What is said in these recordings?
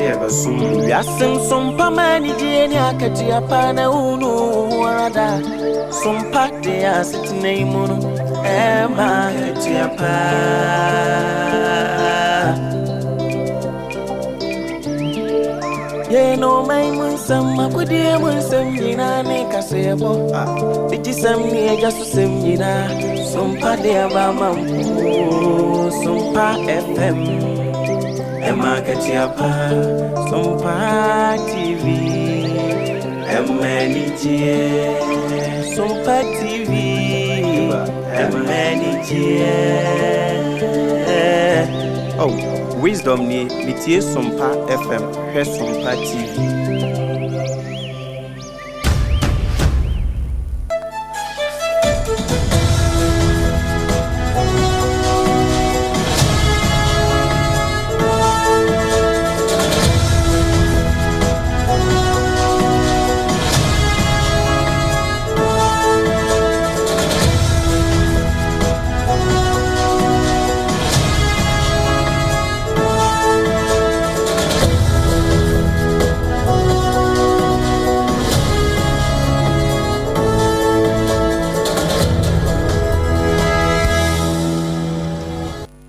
Yasim Sompa mani jeni akati apana unu warada Sompa de asit neimunu ema akati apa Ye no mai munsam makudi munsam yina ne kasebo Diji sam ni jasu sam yina Sompa de abama Sompa FM Emma Katiapa, Sompa TV, Emmanitier, Sompa TV, Emmanitier. Oh, wisdom ni Mitier Sompa FM, He Sompa TV.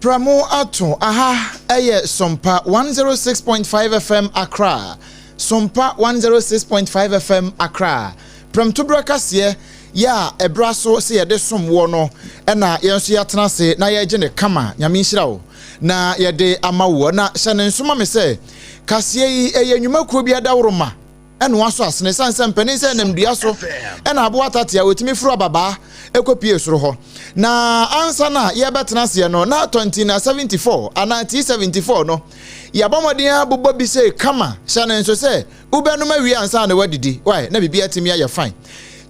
Pramo ato aha eye Sompa 106.5 FM Accra. Sompa 106.5 FM Accra. Pram tubra kase ya ebraso se ye de somwo no na yenso yatena se na ye gye ne kama nyame nhira wo na ye de amawo na hyene nsoma me se kase yi eye nwumakuo bi adawroma eno aso asene sansan pani se namdua so na abo atate a wetimi furu ababa ekopie soro ho na ansa na ye betena se no na 2074 ana 74 no ya bomodin abobbo bi se kama hyene nso se ubenuma wi ansa na wadidi why na bibia timi ya fine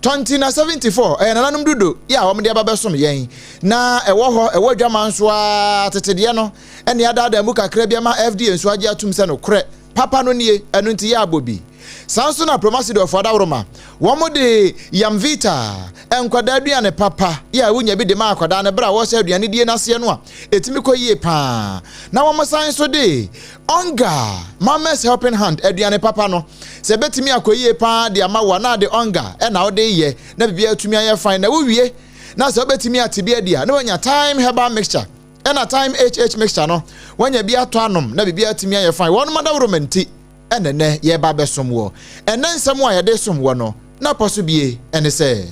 2074 nananum dudo ya omde ababesom yen na ewo ho ewo dwama nso a tetede no ene adada mu kakra bia ma FDA nso age atum se no kre papa no nie enu nti ya abobi sanso na promasido of adawroma womode yamvita enkwada aduane papa ya wunya bi de ma akwada ne bra wo se aduane die nase no a etimi koyie pa na womosan so de onga mama's helping hand aduane papa no se betimi akoyie pa de amawa na de onga e na wo de ye na bibia atumi aye fine na wo wie na se betimi atibia dia na wonya time herbal mixture na time HH mixture no wonya bi ato anom na bibia atimi aye fine won madawroma nti enene ye ba besomwo ensem a ye de somwo no na posubie ene se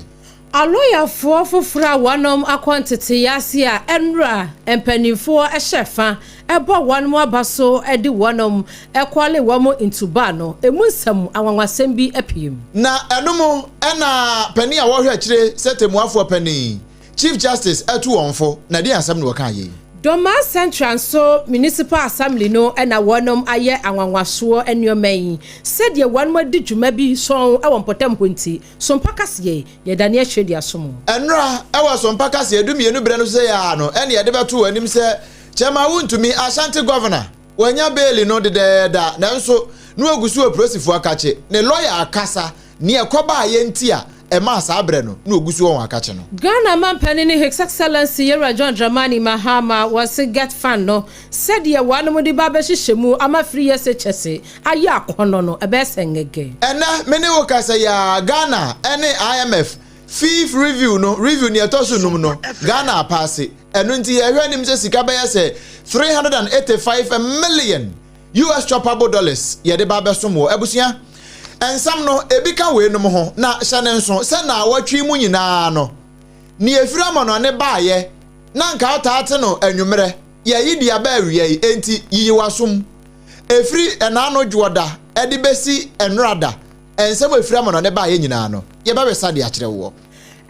aloya fofofra wanom akwantete yase a enra empanifo ehyefa ebo wanom abaso edi wanom ekwale wamo intuba no emunsam awanwasem bi apiem na enumu ena pani a wo hwe akire setemuafo pani Chief Justice etu wonfo na di asem no kan ye Doma Central so Municipal Assembly no ena wonom aye anwanwaso enuoman said ye wanmo di dwuma bi so e won potempo nti so mpakase ye dane ahwedi asom enra e wo so mpakase edumienu bre no se ya no ene ye de beto anim se chema wuntumi Ashanti governor wanya bail no de da nanso no agusu oprosifu akache ne lawyer akasa ne ekoba aye nti a ema sa abre no na ogusu won akache no Ghana man penny His Excellency Yera John Dramani Mahama was a get fan no said ye wanom di ba be hyehyemu ama free SHS aye akono no e be sengege ena meni wo kasa ya Ghana ene IMF fifth review ni etosu num no Ghana pass enu nti ye hwe nim se sika be ye 385 million US choppable dollars ye de ba be somo ebusia ensam no ebika we num ho na hyane nso se na watwi mu nyina no ni efira mo no ne baaye na nka otaate no anwumere ye yidi aba awie enti yiyi wasum efiri enano dwoda edi besi enrada ensam efira mo no ne baaye nyina no ye ba wesa de akire wo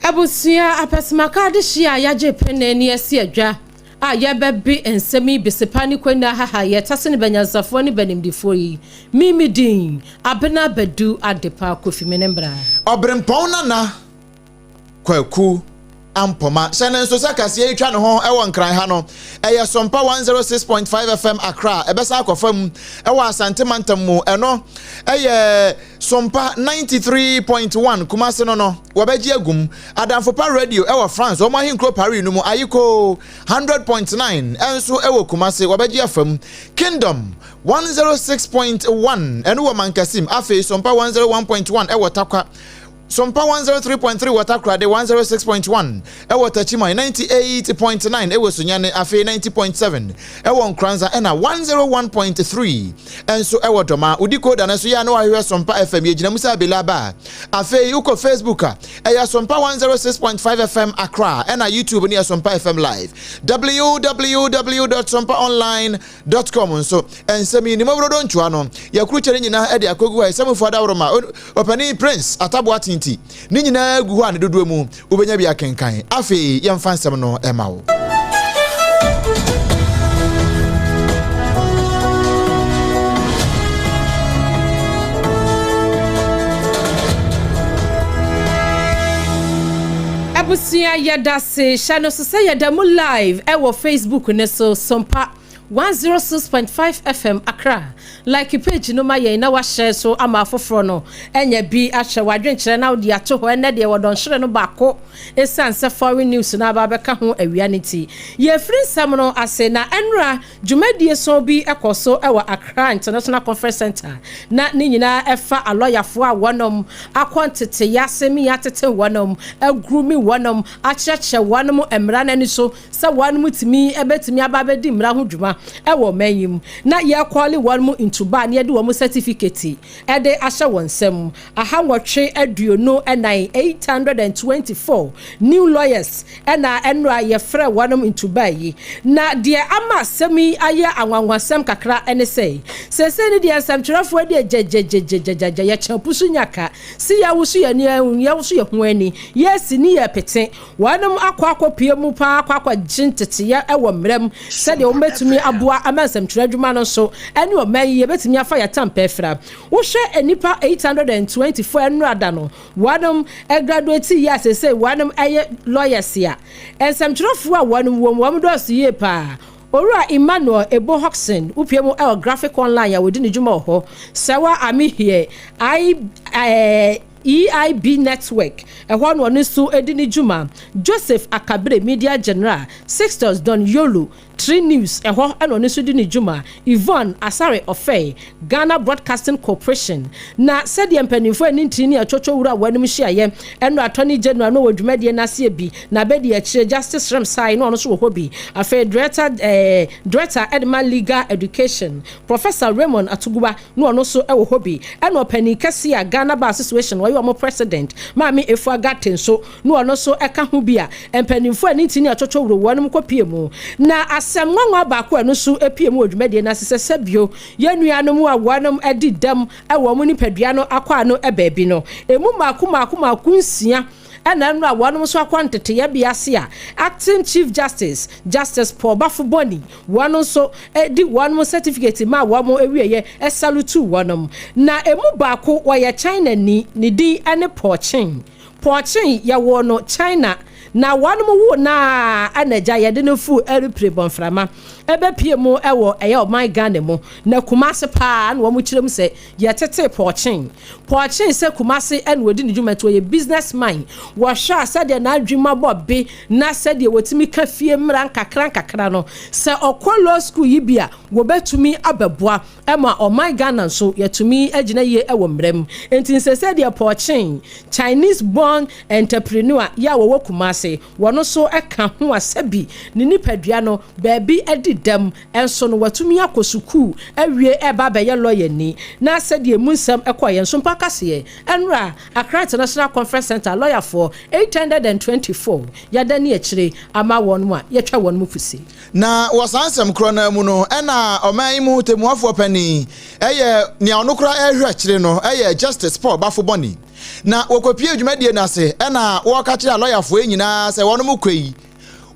abusia apesimaka de hia yaje penani esi adwa a yebebi ensemi bisepani kwenda haha yetase ne banyansafo ne banimdifo yi mimidin abena badu adepa kofi menembra obrempon na kwaku ampoma sene so sakase etwa ne ho ewo nkran ha no eye Sompa 106.5 FM Accra ebesa akofam ewo Asante Mantam mu eno eye Sompa 93.1 Kumase no wabeji agum Adamfopa radio ewo France o mo ahinkro Paris no mu ayiko 100.9 enso ewo Kumase wabeji afam Kingdom 106.1 ɛno wɔ Mankasim afei SOMPA 101.1 ɛwɔ Takwa SOMPA 103.3 Watakra de 106.1 ewo Tachimai 98.9 ewo Sunyane afe 90.7 ewo Nkranza ena 101.3 enso ewo Doma udiko da naso ya no ahwe SOMPA FM yegina musa belaba afe uko Facebook eya SOMPA 106.5 FM Accra ena YouTube ni SOMPA FM live www.sompaonline.com so ensemi ni mabro don chua no yakuru chere nyina e de akogu ha semfo adawroma opani Prince Atabuati ni nyina gu ho ane dodo mu ubenya bia kenkan afi yemfa nsem no ema wo abusia yada se channel so yada mu live e wo Facebook ne so SOMPA 106.5 FM Accra like page no ma ye na wa share so ama foforo no enya bi ahwe wadwenkere na odi ato ho ene de wodon hwere no bako esanse foreign news na ba beka ho awianity ye free sam no ase na enra dwumadie so bi ekoso e wa Accra International Conference Center na ni nyina efa aloyafo a wonom akontete yasemi yatete wonom agrumi wonom acheche wonom emra na ni so se wonom timi ebetimi ababedi mra ho dwuma ewo mayim na ye kwali wonom into ba na ye de wo certificate e de ahye wonsem aha wotwe aduono enan 824 new lawyers ena enra ye frɛ wonom into ba yi na de ama semi aye anwanwasem kakra ene sei sese ni de asamtwerefo de jejejejejeje ye champusu nyaka si ya wusu ye ni ya wusu ye ho ani yes ni ye pete wonom akwa mu pa akwa jintete ya ewo mrem se de wo metumi aboa amasamtwere adwuma no so ene o mayi ye betumi afa ya tampefra wo hwe enipa 824 enu ada no wonom graduate ya sese wonom aye lawyers ya ensamtwerefo a wonom wom do so ye pa Ora Emmanuel Ebo Hoxton upiemu graphic online ya wodi ni dwuma ho sewa ami here EIB network ehwo no ne so edi ni dwuma Joseph Akabre media general Sixtus Don Yolo 3 News ehwo eno ne so di ni dwuma Yvonne Asare Ofei Ghana Broadcasting Corporation na said empanifo ani ntini achocho wura wanim hyiaye eno attorney general no wodwumade na se bi na bedi a kire Justice Ramsai no so ho bi afei director Edman Legal Education Professor Raymond Atuguba no so ewo ho bi eno pani kase a Ghana Bar Association wa mo president Mami Efu Agaten so no so eka ho bi a empanifo ani ntini achocho wura wanim kopie mu na asem nwanwa baako eno so epie mu odwumade na sese bio yenuanom a wonom edi dam ewo mu nipadua no akwa no ebaabi no emu maako nsia ena no a wonom so akwantete ya biase a acting chief justice Paul Bafuboni wonom so edi wonom certificate ma womo ewieye esalutu wonom na emu baako wo ye China ni di ene Porchin ya wono China na wonom wo na anaja ye de no fu erepre bonframa ebe pie mu ewo eye o my Ghana mu na Kumase pa na wo mu kirem se ye tete Porchin se Kumase en wodi ni dwumato ye businessman wo hwa sade na adwuma bobbe na sade wotimi ka fie mran kakra no se okwa law school yi bia wo betumi abeboa ema o my Ghana so yetumi agina ye ewo mrem enti se sade Porchin Chinese born entrepreneur ya wo Kumase wono so eka ho asabi ni nipadua no baabi edi dam enso no watumi akosuku awie eba be ye lawyer ni na sade munsam ekoye nso mpakase enra Accra International Conference Center lawyer for 824 yadani akire ama wonu a yetwa wonu mufusi na wasansem kro na mu no ena oman mu temuafo pani eye ne onokra ehwe akire no eye Justice Paul Bafuboni na wokopie adwumadie na se ena woka kire lawyer fo enyina se wono mu kwei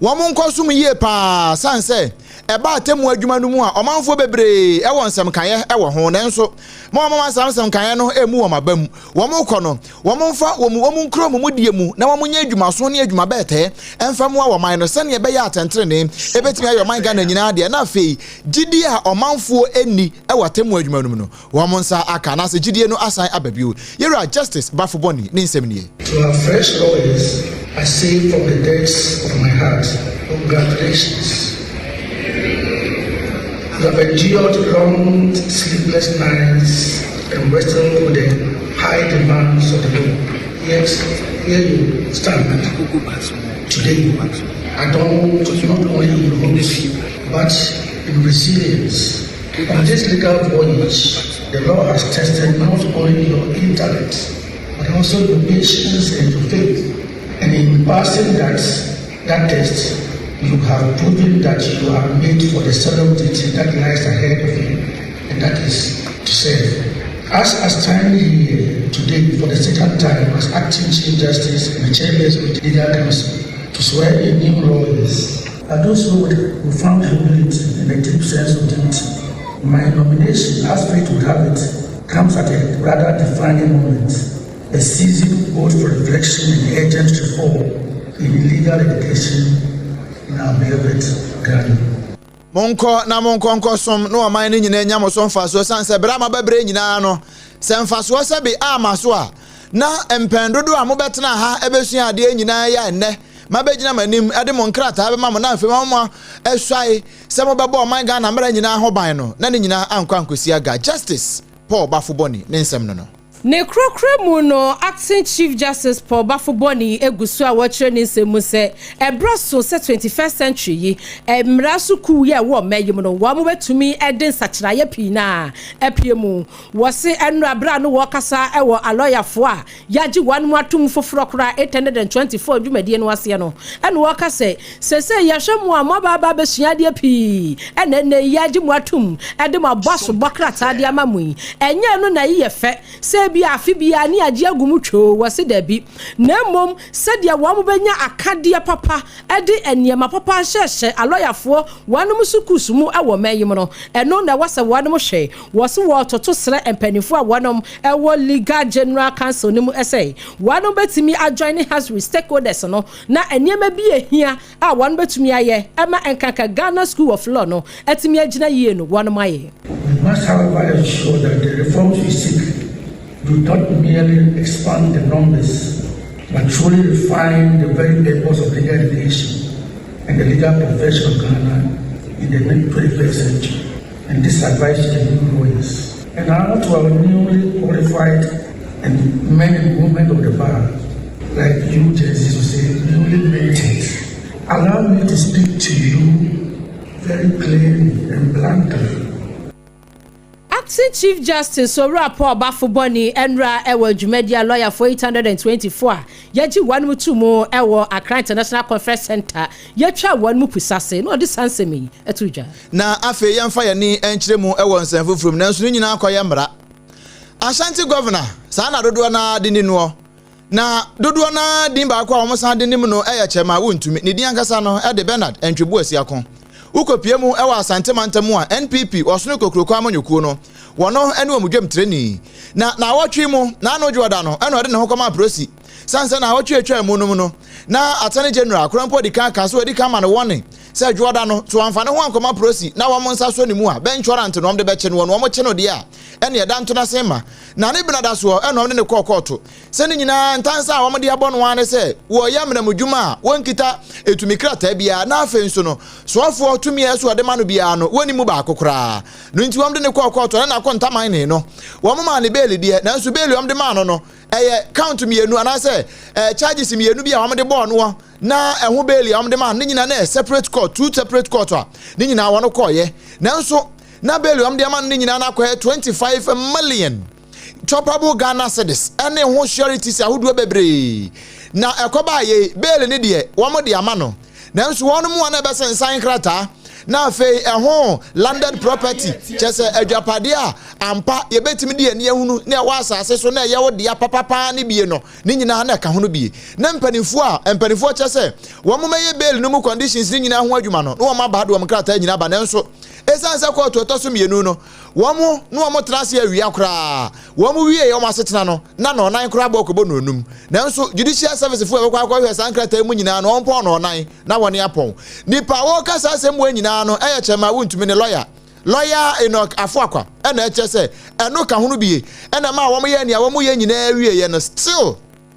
womo nkosum yie pa sanse eba atemu adwuma no mu a omanfo bebre ewo nsem kaye ewo ho nenso mama nsem kaye no emu wo mabam womo kɔ no womo mfa womo nkro mu die mu na womo nya adwuma so ne adwuma bete emfa mu a wo man no sane ebe ya atentere ne ebetimi ayo man Ghana nyina de na afei gidi a omanfo eni ewo atemu adwuma no mu no womo nsa aka na se gidie no asan ababio yera Justice Bafuboni ne nsem nie to our fresh lawyers I say from the depths of my heart congratulations. You have endured long sleepless nights and wrestled with the high demands of the law. Yet, here you stand today. I don't not only in hopes, but in resilience. On this legal voyage, the law has tested not only your intellect, but also your patience and your faith. And in passing that test, you have proven that you are made for the solemn duty that lies ahead of you, and that is to serve. As I stand here today for the second time as acting Chief Justice and the Chairperson of the Legal Council to swear in new lawyers, are those who found humility and a deep sense of duty. My nomination, as fate would have it, comes at a rather defining moment, a season both for reflection and urgent reform in legal education in our beloved Ghana. Monko som no aman ni nyina nyamo so mfaso san se bra mababre nyina no se mfaso se bi amaso a na empendodo a mobetena ha ebesua ade nyina ya enne mabegyina manim ade mo nkrata be mamo na afem mamo ehwai se mobebo man ga na mra nyina ho ban no na ne nyina ankwankosi aga Justice Paul Bafuboni ne nsem no ne krokro mu no acting Chief Justice Paul Bafuboni egusu a wotre ne nsemu se ebroso se 21st century yi emrasu ku ye wo mayim no wo mo betumi eden sachiraye pina epiemu wo se enra bra no wo kasa ewo aloyafo a yaji wan mu atum foforo kra 824 dwumade no wase no ene wo kase sese yahwemu a mababa besuade pi ene ne yaji mu atum ede mo boso bokrata de amamu enye no na yi yefe se bi afi bia ni age agumutwo wase da bi na mom sadia wo mo benya akade papa ede eniema papa hyehye aloyafo wanum sukusumu ewo mayim no eno na wase wanum hwe wose wo toto sere empanifo a wanum ewo legal general council nimu essay wanum betimi adjoin has with stakeholders no na eniema bi ehia a wanum betumi aye ema enkaka Ghana School of Law no etimi agina yie no wanum aye. We must however ensure that the reforms we seek do not merely expand the numbers, but truly refine the very purpose of legal education and the legal profession of Ghana in the 21st century. And this advice to the new lawyers. And now to our newly qualified and men and women of the bar, like you, Jesus, who say, newly merited. Allow me to speak to you very clearly and bluntly. Acting Chief Justice Ora Paul Bafuboni enra ewo Jumedia lawyer for 824 yaji wanmu tumo ewo Accra International Conference Center yatwa wanmu pusase no this ansemi etuja na afe yamfa ya ni enkyeremu ewo nsanfufrum nanso nyina akoye mra Ashanti governor sana dodo na dini no na dodo na din ba kwa omosan dinim no eye chema wontumi ne din ankasa no e de Bernard entwebu asiakon ukopiemu ewa Asante mantamu a NPP osono kokroko amanyokuo no wono ene omudwem treni na awotwe mu na anojo oda no ene ode ne hokoma prosi sanse na awotwe atwa mu no na atane general krampo di kan so odi kan ma no wone se adwoda no to amfane ho ankoma prosi na wo monsa so ni mu a benchwarant no omde beche no wo che no de a ene eda nto na sema na ne binada so ene omde ne kokoto se ne nyina ntansa a wo de abo no ane se wo yamna mudwuma wonkita etumikrata bia na afenso no soafo tumi eso ade ma no bia no woni mu ba akokora no nti wo de ne kokoto na akontaman ne no wo ma ne beli de na nso beli omde ma no eye count mienu anase charges mienu bia wo de bo no na ehu beli omde ma ne nyina na separate court two separate court a ne nyina wo no koye nanso na beli omde ma ne nyina na koye 25 million choppable Ghana cedis ene ho sureties ahodo bebre na ekoba ye beli ne de wo mo de ama no nanso wo no mu na be sensan krata na afi eho landed property chese adwapade a ampa ye betimi de ane ehunu na wa asase so na ye wo de apapapa ne bie no ne nyina na ka hono bie na mpanifo chese wo mo meye bail no mu conditions ne nyina ho adwuma no wo ma ba do wo krata nyina ba nanso esanse court to so mienu no wo mo no wo mo trase awia kra wo mo wie ye wo asetena no na no nan kra ba okobo no onum nanso judicial service fu e kwa hwe sankrata mu nyina no onpo no nan na woni apon nipa wo kasa asem wo nyina no eye chema wontumi ne lawyer Enoch Afuakwa ena eche se eno ka hunu bie ena ma wo mo ye nia wo mo ye nyina wie ye no still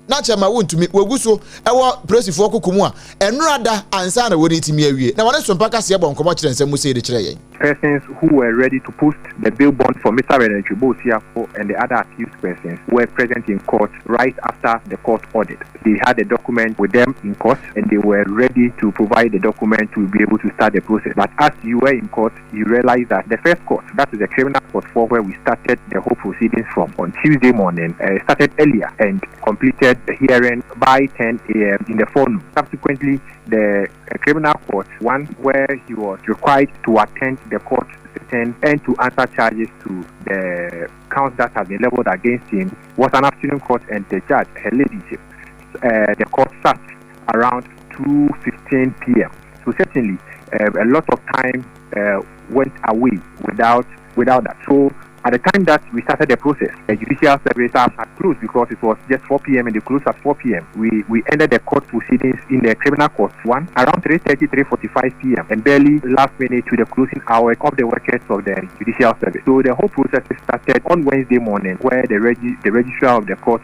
na chama wontumi waguso ewo presifo kokumu a enrada ansa na wori timi awie na wone sompa kase bon komo kire nsem musie de kire yen persons who were ready to post the bail bond for Mr. Renetribo Siafo and the other accused persons were present in court right after the court ordered. They had a document with them in court and they were ready to provide the document to be able to start the process. But as you were in court, you realized that the first court, that is the criminal court 4 where we started the whole proceedings from on Tuesday morning, started earlier and completed the hearing by 10 a.m. in the forenoon. Subsequently, the criminal court 1 where he was required to attend the court sitting and to answer charges to the counts that have been leveled against him was an afternoon court, and the judge, her ladyship, the court sat around 2:15 p.m. So certainly a lot of time went away without that. So at the time that we started the process, the judicial service had closed because it was just 4 p.m. and they closed at 4 p.m. We ended the court proceedings in the criminal court 1 around 3:30, 3:45 p.m. and barely last minute to the closing hour of the workers of the judicial service. So the whole process started on Wednesday morning, where the registrar of the court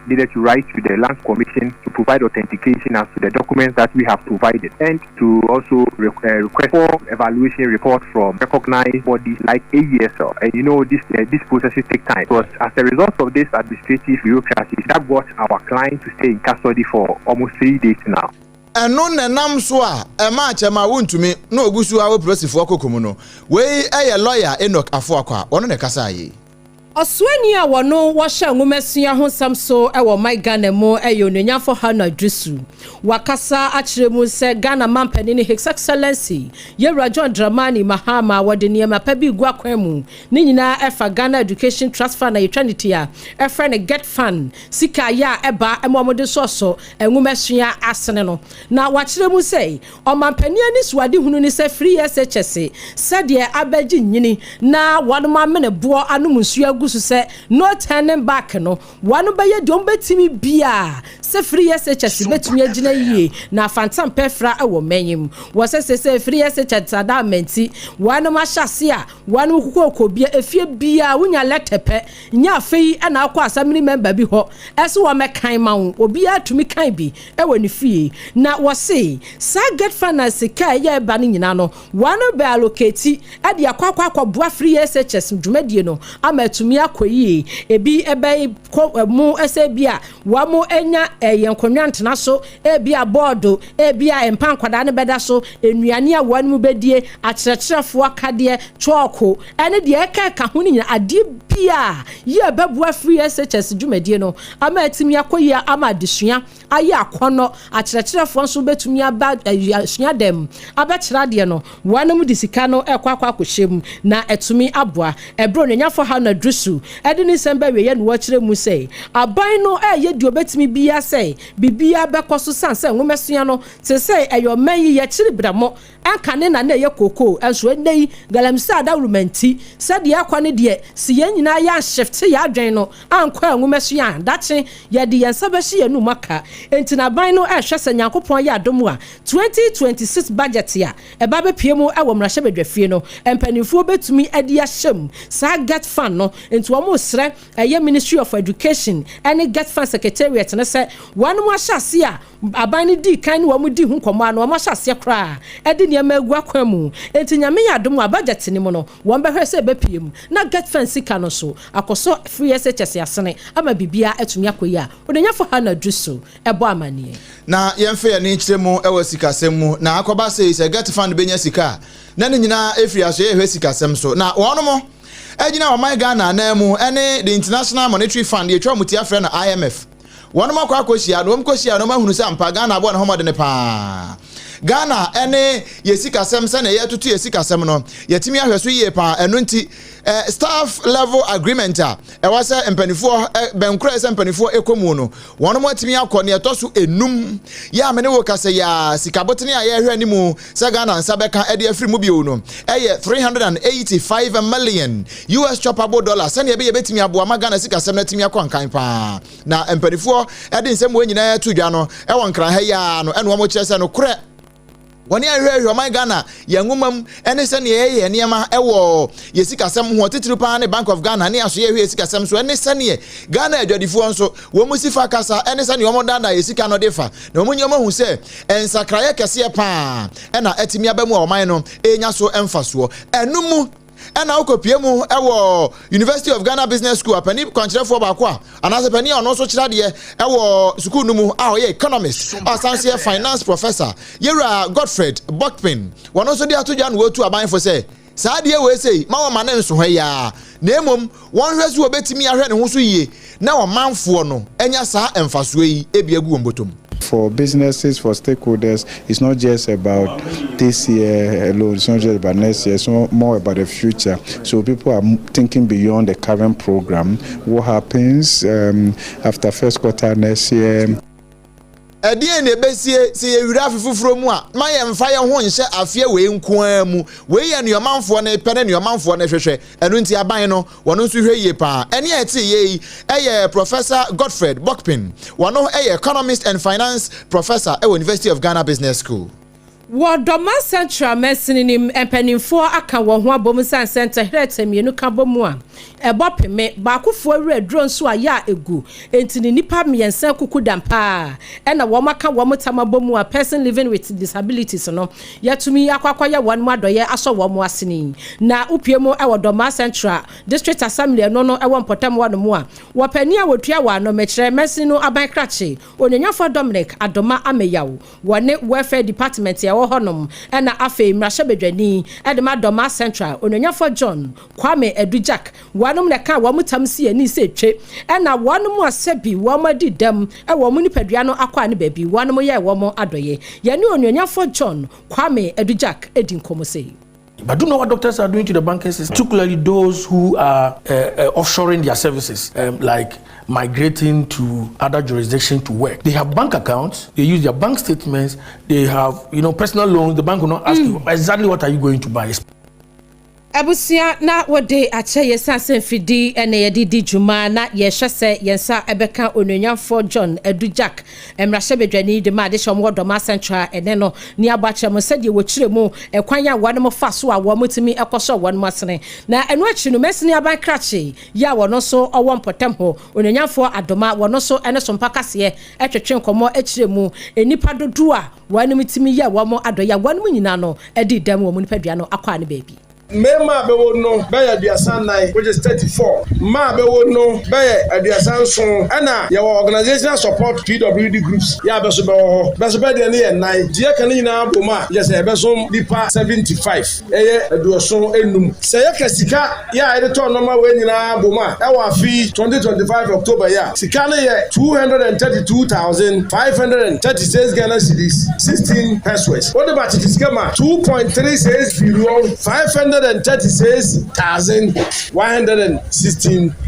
needed to write to the Land Commission to provide authentication as to the documents that we have provided, and to also request for evaluation report from recognized bodies like AESL. And you know, these processes take time, because as a result of this administrative bureaucracy, that brought our client to stay in custody for almost 3 days now. eno nenam so a ema chema wontumi na ogusu awo prosifo kokomu no we lawyer Enoch Afuakwa ono ne kasa yi Oswani a wono washa ngumesua ho samso ewo my Ghana mo eyonunyafo Hana Drisu wakasa achiremu se Ghana mampani ni His Excellency Yewura John Dramani Mahama wode niema pa bi gwa kwemu ni nyina efa Ghana Education Trust Fund na eternity a efra ne get fund sika ya eba emomode soso ngumesua asene no na wachiremu se omampani ani suade hunu ni se free SHS sade abaji nyini na wadoma mene bo anumunsu so say no turning back no one by your don't betimi bia se free SHS betumi agina yie na fantam pefra ewo menyim wo se free SHS adamenti one ma hyase a one kokoko bia efie bia wonya letepe nya afei na akwa assembly member bi ho ese wo mekan ma wo obi atumi kan bi ewo ne fie na wo se sa get finance kai ye ba ne nyina no one be allocate e de akwa boa free SHS dwumadie no amatumi akoyi ebi ebe mu esebia wa mo enya yenkonwa ntena so ebia board ebia empan kwada ne beda so enuane a wan mu bedie akyerɛkyerɛfo akade choko ene de eka ho ni ade bia ye bebua free SHS dwumadie no amatumi akoyi ama desua aye akono akyerɛkyerɛfo nso betumi aba sua dem abekyerɛ de no wanam de sika no ekwa akɔhyem na etumi aboa ebro no nyafo Hana Drisu edini semba we ye no wakire mu sei aban no ye di obetimi bia sei bibia bekoso sanse nwomesua no se sei eyo manyi ye kire bramo ankane na ye koko enso nei galamsa adawrumanti se de akwa ne de si ye nyina ya shift ya adwen no ankwa nwomesua dache ye de yensa behye ye no maka enti na ban no hwese nyankopon ya adomu a 2026 budget ya eba be piemu ewo mrahye bedwafie no empanifo betumi adi ahyem sa get fund no enti wo mo sre Ministry of Education and get fund secretariat na say one mo hyase a aban ni di kan wo mo di hu komo ano mo hyase kra edi ne magua kwamu enti nyame ya dom a budget ni mo no wo behwe se bepiem na get fund sika no so akoso free SHS asene ama bibia etumi akoyi a odenya fo Hana Drisu ebo amanie na yemfe ya ni kyeremu ewo sikasem mu na akoba se get fund benya sika na ne nyina efri aso ye hwe sikasem so na wono mo ejina wa my Ghana na mu ene the International Monetary Fund ye twa mutia frɛ no IMF wono makwa akosia no mkosia no mahunu se ampa Ghana abo na homode ne pa Ghana ene yesikasem se na ye tutu yesikasem no yetimi ahweso ye pa eno nti staff level agreement a ewase empanifo benkura se empanifo ekomu no wono mo atimi akọ ne etoso enum ya me ne wo kase ya sikabotene a ye hwe animu se Ghana nsabeka ede afiri mu bio no eye 385 million US choppable dollars se ne be betimi aboa ma Ghana sikasem na timi akọ nkan pa na empanifo ede nsem wo nyina to dwa no e won kran ha ya no ene wo mo kire se no kure Wani ahwe man Ghana yangumam ene se ne ye niema ewo yesikasem ho titiri pa ne Bank of Ghana ne aso ye hwe yesikasem so ene se ne Ghana adwadifo nso wo musifa kasa ene se ne omo danda yesika no defa na omo nyoma hu se ensakraye kese pa ena etimi abamu oman no enya so emfaso enumu ena okopie mu ewo University of Ghana Business School apani kwankyerefo ba kwa anase pani ono so kyerade ewo school numu a oye economist asanse finance professor Yera Godfred Buckpin wono so dia to dwa no wotu aban fo say saa de we say ma wo ma ne nso hwa ya na emom won hwesu obetimi ahwe ne ho so yie na wo manfo no enya saa emfaso yi ebiagu wombotom. For businesses, for stakeholders, it's not just about this year alone, it's not just about next year, it's more about the future. So people are thinking beyond the current program. What happens after first quarter next year? Edi ne besie se yewira afufufuro mu a ma ye mfa ye ho nhyɛ afie we nkoa mu we ye nuamanfo ne pene nuamanfo ne hwehwɛ enu nti aban no wono nso hwɛ yie pa ene eti ye eye Professor Godfred Buckpin wono eye economist and finance professor at University of Ghana Business School. Doma Central Messinnim empanimfo aka wo ho abom san center hretamienu ka bomu a ebopeme baakofo awura drone so aya egu entini nipa miensa kukudampa na wo maka wo mutama bomu a person living with disabilities no yatumi akwakwaya won mu adoye aso wo mu aseni na upiemu ewo Doma Central District Assembly no ewo mpotam wo no mu a wo pani a wotua wa no mekire Messinu aban krache onyanyafo Dominic Adoma Ameyawo wone welfare department honom na afi mrashebedwani edema Doma Central onyanyafo John Kwame Edujak wanom na ka wamutam si ani se twe na wanom asebi wamadi dam wo nipadua no akwa ne baabi wanom ye wo adoye ye ne onyanyafo John Kwame Edujak edin komose. But do you know what doctors are doing to the banking system? Particularly those who are offshoring their services, like migrating to other jurisdictions to work. They have bank accounts, they use their bank statements, they have personal loans. The bank will not ask you exactly what are you going to buy. Abusia na wode ache yesa senfidi ene yedi juma na yehwese yensa ebeka ononyamfo John Edujak emrashebedwani de ma de shomwo Doma Central ene no ni abache mo sede wo kiremu ekwanya wane mo faso a wo mutimi ekoso wane mo asene na eno achi no mesini aban krache ya wono so owo mpotem ho ononyamfo Adoma wono so ene sompa kase etwetwe nkomo akiremu enipa dodu a wane mutimi ya wo mo adoya wane mo nyina no edi dam wo mo nipadua no akwa ne baby. Mema bewo no baya diasan nine which is 34. Ma bewo no baya diasan so ana ya organizational support PWD groups ya beso bewo beso be de ne nine die kan nyina boma ya se beso dipa 75 eye aduoso enum se ya kasika ya editor normal we nyina boma e wa fi 2025 October ya sika ne ye 232,536 Ghana cedis 16 pesos. What about it is kama 2.36 billion 536,116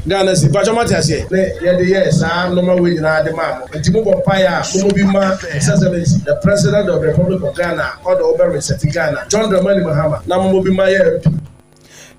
Ghana cedis. Bajamati ase. Ne ye de yes am normal way na de ma. Nti mo paya mo bi ma Excellency the President of the Republic of Ghana or the Ober Reset Ghana John Dramani Mahama na mo bi ma ye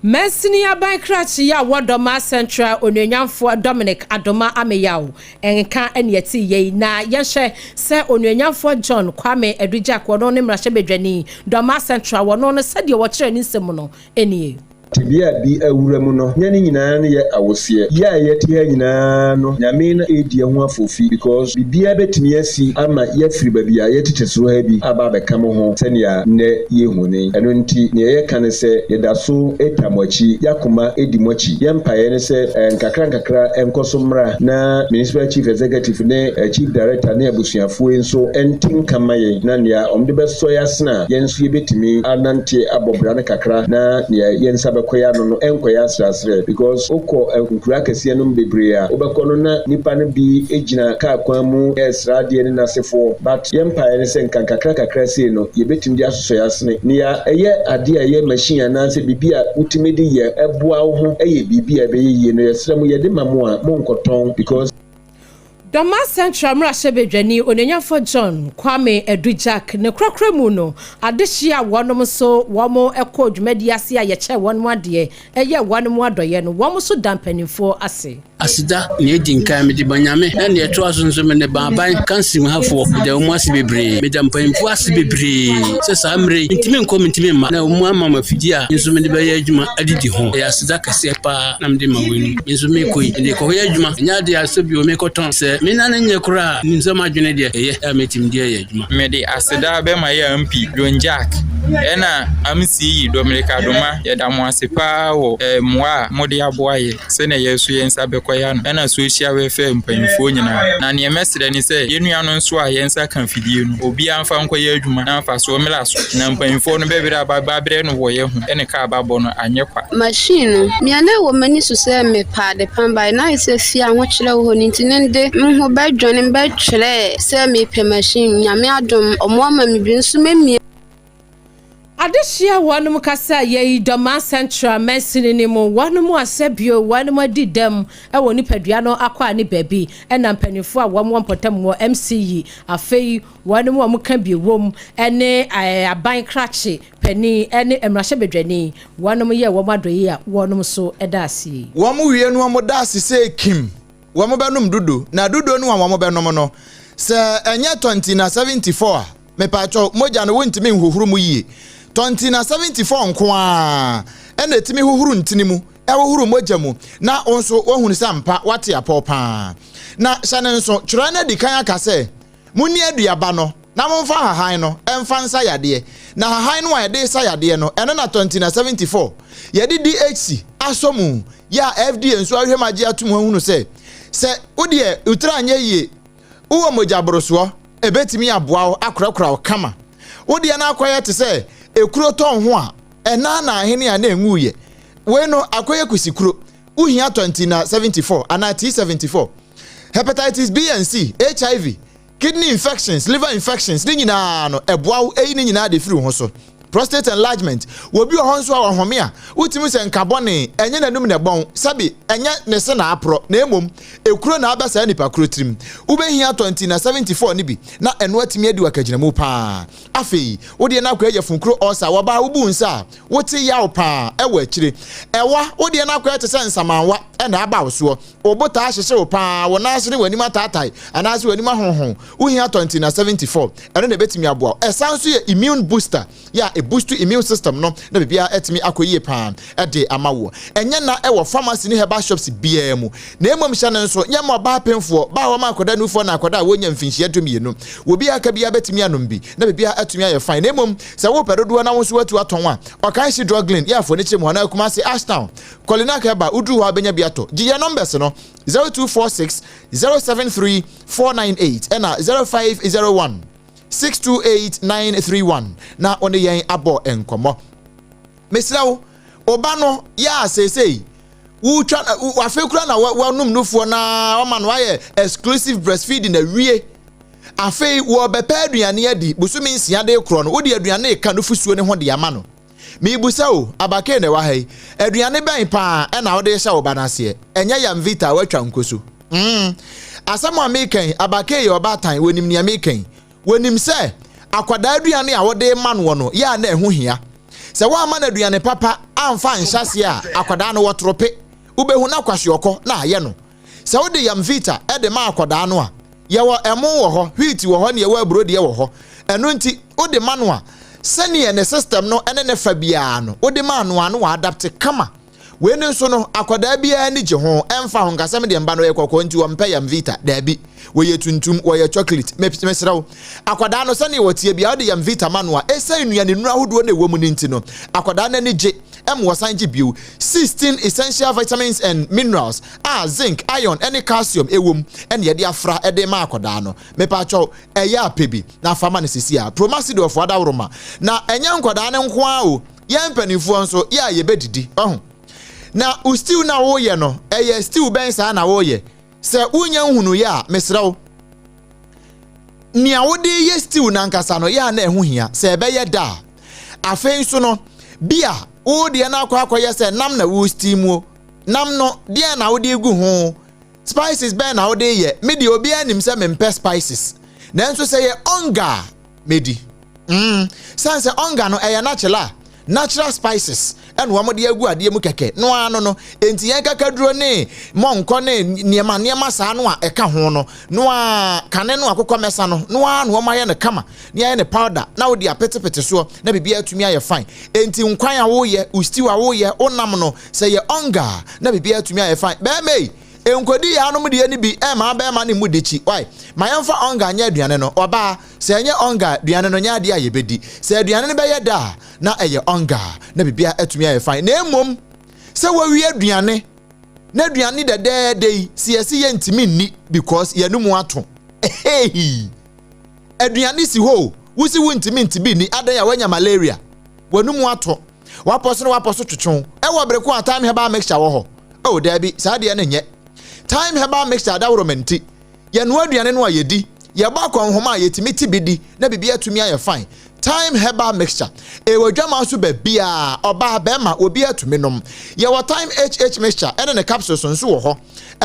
Messini aban krachi ya Doma Central onyanyamfo Dominic Adoma Ameyawo enka enieti ye na yenhye se onyanyamfo John Kwame Edujak wono ne mrashebedwani Doma Central wono no sede wo kire ni nsem no enie tibia bi awuramu no nyane nyina ne ye awosie ya yete ha nyina no nyame na edi ho afofi because bibia betimi asi ama ye firi babia yetete so ha bi aba beka mo ho senia ne ye hune eno nti ne ye kan se yedaso etamochi yakoma edimochi ye mpaye ne se nkakra enkosomra na municipal chief executive ne chief director ne abusuafo enso entin kamaye na ne omde beso yasna yenso ye betimi anante abobra ne kakra na ne yensa koya no enkoya srasre because oko nkura kase no bebre a obekọ na nipa no bi ejina ka kwan mu esrade ne nasefo but yempa ne se kakra se no yebetim dia soso yasne ne ya eye ade aye machine na se bibia utimedi ye eboa wo ho eye bibia be ye no yesrem ye de mamu a mo nkoton because Doma Central mrashebedwani onyanyafo John Kwame Edujak ne krokra mu no adehia wonom so womo ekọ dwumadi ase a ye che wonmo ade eye wonmo adoye no womo so dampanimfo ase asida ne edinka me de banyame na ne eto asonso me ne baban kansim hafo de omu asibebre me de mpanyimfo asibebre se samre ntimi nko ntimi ma na omu ama mafidi a nso me de baya adwuma adidi ho ya asida kase pa na me de mawenu nso me koi de ko ya adwuma nya de asobi o me koton se me na nye kura nso ma adwene de eye ya metim de ya adwuma me de asida be ma ya MP Don Jack ena amsi Dominica Doma ya da mo asepa wo moa mode aboaye se na yesu yensa bekoya no ena social welfare mpanyimfo nyina na ne mesere ni se yenua no nso a yensa kan fidie no obi amfa nkoya adwuma na amfa so melaso na mpanyimfo no bebere ababre no wo ye hu ene ka ababo no anye kwa machine miane wo mani so se me pa de pamba na ise fia ho kire wo ni ntinende mho ba dwone ba kire se me pe machine nyame adom omo ama me bi nso memie Adeshia wanum kasa ye Doma Central Mesini ni mu wanum asebio wanum adidem ewo nipadua no akwa ni baby ena mpanifo a wom potam wo MCE afei wanum wa muka bi wom ene aban krache pani ene emrahye bedwani wanum ye wom adoyi a wanum so edasi wom wie no wom dasi se kim wom benum dudu na dudu no wom benom no se enye 20 na 74 me pacho moja no wontimi nhuhuru mu yie 20 na 74 nkoa ena etimi huhuru ntini mu ehuhuru moja mu na onso wohunu sampa wate apopa na hyane nso twira na dikan aka se muni aduaba no na momfa hahan no emfa nsa yade na hahan no ayade sa yade no ena na 20 na 74 yade DHC asomu ya FDA nso ahwemaje atum hunu se udie utranye yie uwo moja boroso ebetimi aboa akrakra kama udie na akoye te se ekuro ton ho a ena na ahene a na enwuye we no akoye kusikuro uhia 20 na 74 ana T74 hepatitis B and C HIV kidney infections liver infections ni nyina no eboa eyi ni nyina de firi ho so prostate enlargement wobi ho nso a home a utimi se nkabone enye nanum ne bon sabi enye ne se na apro na emom ekuro na abasa nipa kuro trim ubehia 20 na 74 ni bi na eno atimi adi wakagina mu pa afei wode na akwa funkuro osa woba ubu nsa wote yaw pa ewa akire ewa wode na akwa tese nsamanwa na aba woso obota ahyehye wo pa wona asere wani matatai anase wani mahonhon uhia 20 na 74 eno na betimi aboa esanso ye immune booster ya a boost to immune system no na bibia etimi akoyie pa ede amawo enye na ewo pharmacy ni herbal shops bia mu na emom hya ne nso nyema ba penfo ba wo ma akoda nufo na akoda wonya mfinhie domienu wobi aka bia betimi anombi na bibia atumi aye fine na emom se wo pedodo na wo so watu aton a okan shi druglin ya fo ne chemu na kuma se Ashtown Kolina Keba udu ho abenya biato giye numbers no 0246 073 498 ena 0501 628931 na one yen abo enkomo mesrawo obano ya sesei wu twa afekura na wanum nufo na oma no aye exclusive breastfeeding na wie afei wo bepa aduane adi busumi nsia de kro no wodi aduane ka no fusuo ne ho de ama no mi busa o abake ne wa hai aduane ben pa na wo de hya wo banase enya yam vita watwa nkoso asamo american abake ye obatan wonim ne american wonim se akwada aduane a wode ma no no ya na ehu hia se wa ma na aduane papa amfa nhyase a akwada no wotrope ubehu na kwahyeoko na aye no se wode yam vita de ma akwada no a ye wo emo wo ho wheat wo ho ne ye wo abrodi ye wo ho eno nti wode ma no a sene ne system no ene ne fa bia no wode ma no ano wa adapt kama we ne nso no akwada bia ni je ho emfa ho ngasem de mba no ye kokko nti wo mpe yam vita dabi we ye tuntum we ye chocolate mesrawo akwada no sene wotie bia wode yam vita ma no a esa nuane nura hodo na ewom ni nti no akwada na ni je wasanji bio 16 essential vitamins and minerals zinc iron any calcium ewom ene ye de afra ede ma akwada no mepacho eya apebi na fama ne sisia promacid of adaworoma na enya nkwada ne nko a o ye mpanifo nso ya ye bedidi na ustiu na wo ye no eye stew ben sa na wo ye se unya nhunu ya mesrawo nia wode ye stew na nkasa no ya na ehu hia se ebe ye da afei so no bia o de na akwa se nam na wo steam nam no de na wo de gu ho spices ben na wo de ye me de obi anim se mempe spices na enso se ye onga medi sanse onga no eye na chela natural spices and wɔn de agu adeɛ mu kɛkɛ no ano no enti yɛn kakaduro ne monko ne niema saa no a ɛka ho no a kane no akokɔ mesa no a no wɔn ayɛ ne kama ne ayɛ ne powder na wo de apetepete so na bibia atumi ayɛ fine enti nkwan a wo yɛ usti wa wo yɛ onam no sɛ yɛ onga na bibia atumi ayɛ fine bɛmɛ enkodi ya no mu de ani bi ma bɛma ne mu de chi why ma yɛmfa onga nya aduane no oba sɛ nye onga aduane no nya ade a yɛbedi sɛ aduane no bɛyɛ da na ɛyɛ onga na bibia atumi ayɛ fine na emom sɛ wawi aduane na aduane dɛdɛɛdɛ yi si yɛsi yɛ ntimi nni because yɛnu mu ato aduane si ho wusi wu ntimi ntibi ni adan ya wanya malaria wanu mu ato waposo twetwon ɛwɔ breko a time herbal mixture wɔ hɔ oh dabi saa de na nyɛ time herbal mixture da woromenti ye no aduane no ayedi ye ba konhoma yetimi tibidi na bibia atumi ayɛ fine time herbal mixture wadwama so ba bia oba ba ma obi atumi nom ye wo time HH mixture ene ne capsules nso wɔ hɔ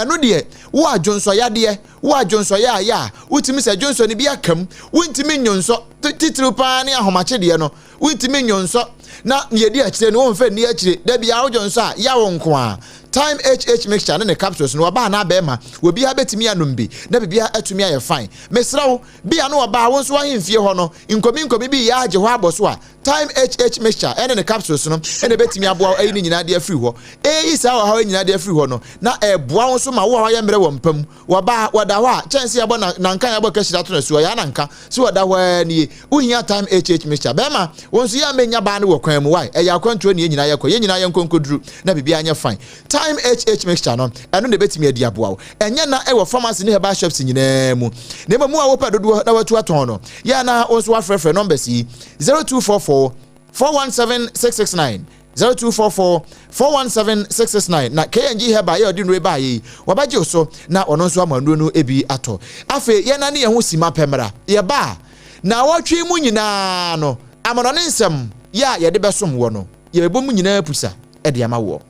eno de wo adwonso yade wo adwonso ya ya utimi se adwonso ne bia kam untimi nyonso titiri pa ne ahomache de no untimi nyonso na yedi akire no won fa ni akire da bia adwonso a ya wo nko a time HH mixture ne capsules no ba na ba ma obi ha betimi anom bi na bibia atumi ayɛ fine mesrawo bia no ba won so ahemfie hɔ no nkomi bi ya age hɔ aboso a time HH mixture ene ne capsules no ene betimi aboa ayi ne nyina de afiri hɔ eyi sa wɔ ha nyina de afiri hɔ no na ɛboa won so ma wo ha yɛ mmerɛ wɔ mpam wada hɔ a chance yɛ bɔ na nkan yɛ bɔ kashira to na so ya na nka so wada hɔ nie uhia time HH mixture ba ma won so ya menya ba ne wɔ kwan mu why ɛyɛ akwantuo ne nyina yɛ kɔ yɛ nyina yɛ nkonkoduru na bibia anya fine time HH mixture no eno ne betimi adi aboa wo enye na ewo pharmacy ne herbal shops nyina mu ne mu a wo pa dodo na watu aton no ya na onso wa frefre numbers yi 0244 417 669 0244 417 669 na KNG herbal ye odi no eba yi wabaje so na ono nso amanu no ebi ato afe ye na ne ye ho sima pemra ye ba na wotwe mu nyina no amono ne nsem ya ye de besom wo no ye bebo mu nyina pusa e de ama wo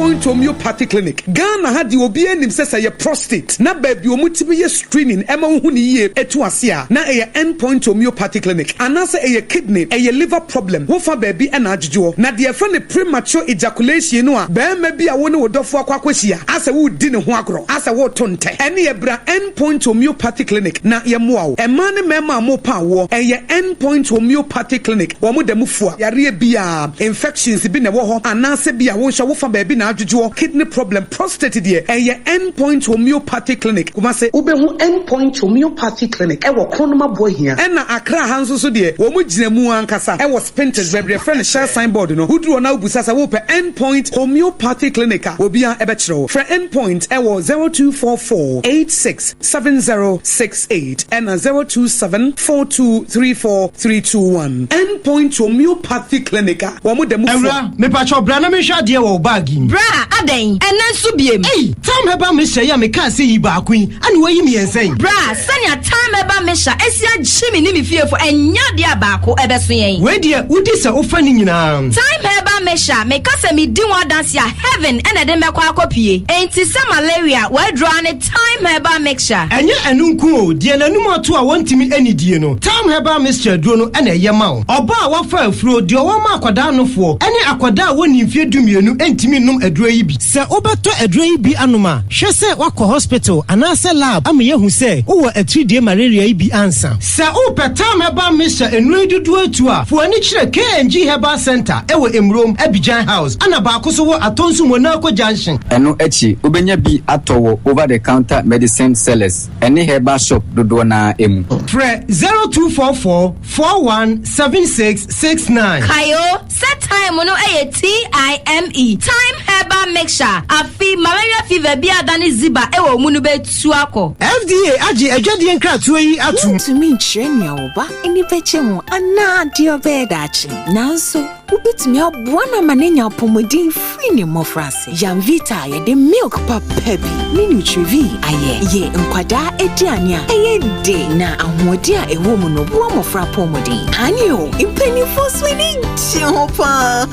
Point homeopathy clinic Ghana had the obi enim sesa ye prostate na baby omutibi ye screening ema hu ni ye etu ase a na eye endpoint homeopathy clinic anase eye kidney eye liver problem wo fa baby na adjujo na de fa ne premature ejaculation no a ba ma bi a wo ne wodofo akwakwahia ase wo di ne ho agro ase wo tonte ene ye bra endpoint homeopathy clinic na ye moa wo ema ne mema mo pa wo eye endpoint homeopathy clinic wo mo da mufua yare bia infections bi ne wo ho anase bia wo hwa wo fa baby na adjujo kidney problem prostate de eye endpoint homeopathy clinic kuma se ubehu endpoint homeopathy clinic e wo kronoma boy hia e na akra hanso so de wo mu gina mu ankasa e wo spinters bebre friend share signboard no huduro na ubusasa wo pe endpoint homeopathy clinic a obi a e be kire wo for endpoint e wo 0244867068 and 0274234321 endpoint homeopathy clinic a wo mu dem ewra me pa cho bra na me hwa de wo bag bra aden enanso biem time heba me hye ya me ka se yi ba akun ani wayi me yensen bra sanya time heba me hye esia gyimi ni me fiefo enya de abako ebeso yen we de udi se ofa ni nyina time heba me hye me ka se me di wa dance ya heaven ene de mekwa akopie enti se malaria we draw ne time heba mixture enye enunku o de nanum ato a wontimi anidie no time heba mixture duro no ene ye ma o oba a wafa afuro de o ma akwada anofo ene akwada a woni mfie dumienu entimi num aduro yi bi se obeto aduro yi bi anoma hwe se wakọ hospital anase lab am ye hu se wo atridie malaria yi bi ansa se o petam heba mixture enu dudu atu a fo ani kire KNG Herbal Center ewo Emrom Abidjan House ana ba akoso wo atonsu Monaco Junction eno echi obenya bi atowo over the counter medicine sellers ene herbal shop dodo na emu Fre 0244 417669 Kayo set time no TIME time herbal mixture afi malaria fever bi adani ziba ewo mu no betu akọ FDA agi adwade nkratoa yi atu tumi nkyerenia oba eni beche ho ana de obedachi nanso ubitimi aboana manenya pomodin free ne mofrase Yamvita ye de milk papa bi ni nutrivi aye ye nkwada ediane a eye de na ahodi a ewo mu no bo mofra pomodin anyo impeni for swini chopa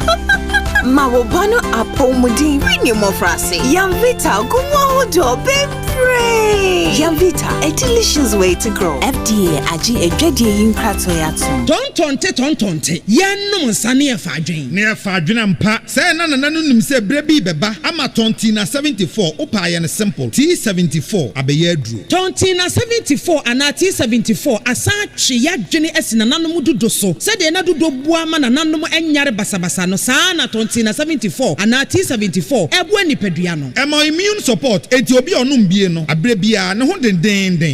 Mawobano apomudin Winnie Mofrase. Yamvita Gumodo Bebre. Yamvita, a delicious way to grow. FDA Aji Ejedi Inkratoyatu. Tonte. Yanum Sani Fadrin. Near Fadrin Pa. Say Nananum say Brebi Beba. Ama Tontina 74. Opa and simple. T74. Abeyedru. Tontina 74 and T74. Asachi Yajini Esinanamudu doso. Said the Nadu Boaman and Nanum and Yara Basabasano. Sana Tontina 74 and T74. Ebweni Pedriano. Am I immune support? Ethiopia Numbieno. Abrebia no den.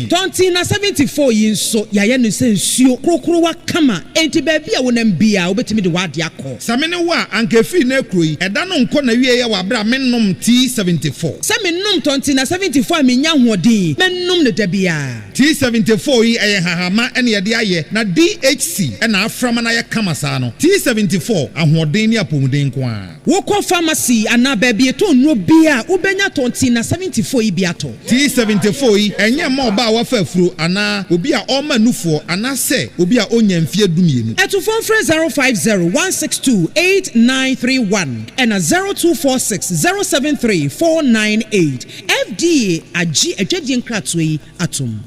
Tontina 74 years so Yayanu says Sio Krokrowa Kama. Enti baby I wouldn't be out between the word yako. Samene wa anke fi ne kroi. Edanon kona wiye ya wabra mennom T74. Saminum Tontina 74 minyan wodi. Menum the debia. T74 yi eye hahama ene yede aye na DHC ena aframana ya kamasano. T74 ahoden ni apomuden kwa. Woko pharmacy ana baby to no bia ubenya Tontina 74 yi biato. T74 yi enye ma oba wafa afuro ana obi a oma nufuo ana se obi a onya mfie dumienu. Etu phone 050-162-8931 and 0246-073-498. FDA Aji Ejedi Nkratwe Atum.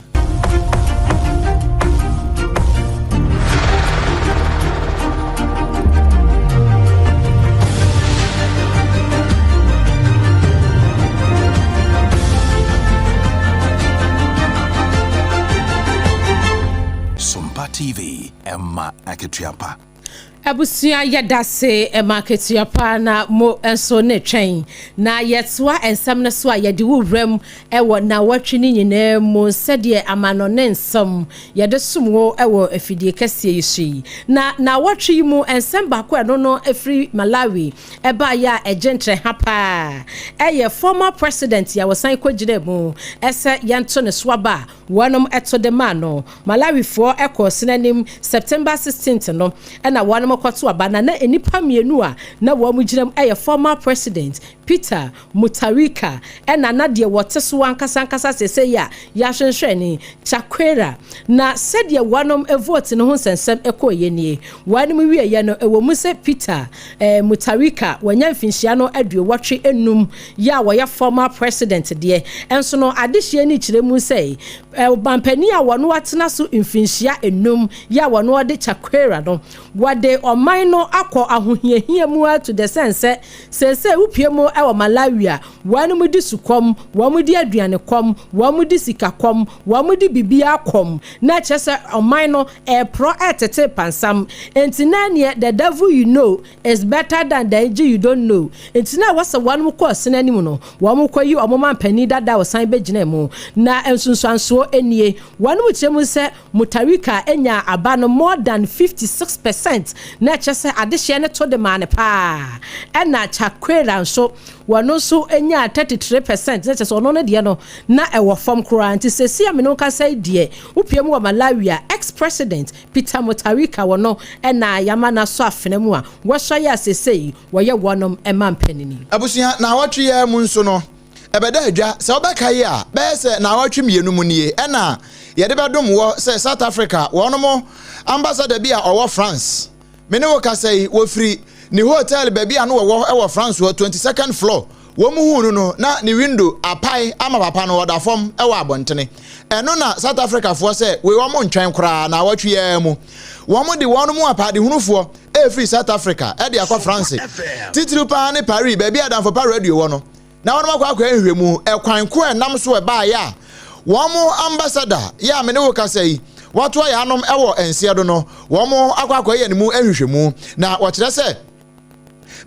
SOMPA TV Emma Aketiapa. Abusia yadase marketiapa na mo enso ne twen na yetwa ensam ne so a yede wurem ewo na watwini nyina mo sede amano ne nsam yede sumwo ewo afidie kase yishi na watwi mu ensam bako eno no afri Malawi eba ya egentre hapa eye former president ya wasan kwagire mu ese yanto ne swaba wonom eto de mano Malawi for eko sinanim September 16th no na wonom kwato abana na enipa mienu a na wo mugiram eye former president Peter Mutarika na de woteso ankasa sese ya hwenhwene Chakwera na said ye wonom vote no ho sensem ekoye nie wonom wie ye no ewo mu se Peter Mutarika wanya mfinhia no aduowatwe enum ya wo ya former president de enso no adehie ni kire mu se bampani a wono atena so mfinhia enum ya wono de Chakwera no wade oman no akọ ahohiahia mu to the sense sese upie mu ewo Malawi a wanu mu di sukom wamu di aduane kom wamu di sikakom wamu di bibia kom na chese oman no pro etete pansam entina ne the devil you know is better than the angel you don't know entina wasa wanu ko senanim no wamu koyi omoma pani dada wosan begina mu na ensunsuanso enie wanu mu chemu se Mutarika enya abano more than 56% na chese adehye ne to de mane pa na Chakwera nso wano so enya 33% na chese ono ne de no na ewo fam kura nti sesi ameno ka sai de upiem wa Malawi ex-president Peter Mutarika wono na yamana so afenemu a wo hwa ya sesei wo ye wonom emampanini abusia na watwe ya mu nso no ebeda adwa se obeka ye a be se na watwe mienu mu nie na yede bedom wo se South Africa wonom ambassador bi a owo France mene wo ka sei wo free ni hotel baby anu wo France wo 22nd floor wo mu hunu no na ni window apai ama papa no oda form wo abontene eno na South Africa fo se we wo mo ntwen kra na watwe ya mu wo mo de wonu mu apade hunufo free South Africa e de akwa France titiri pa ne Paris baby adam for Paris radio wo no na wonu akwa ehwemu ekwan ko enam so e ba ya wo mo ambassador ya mene wo ka sei watu ya anom ewo ense do no wo mo akwa ye ne mu ehwehwemu na wo kire se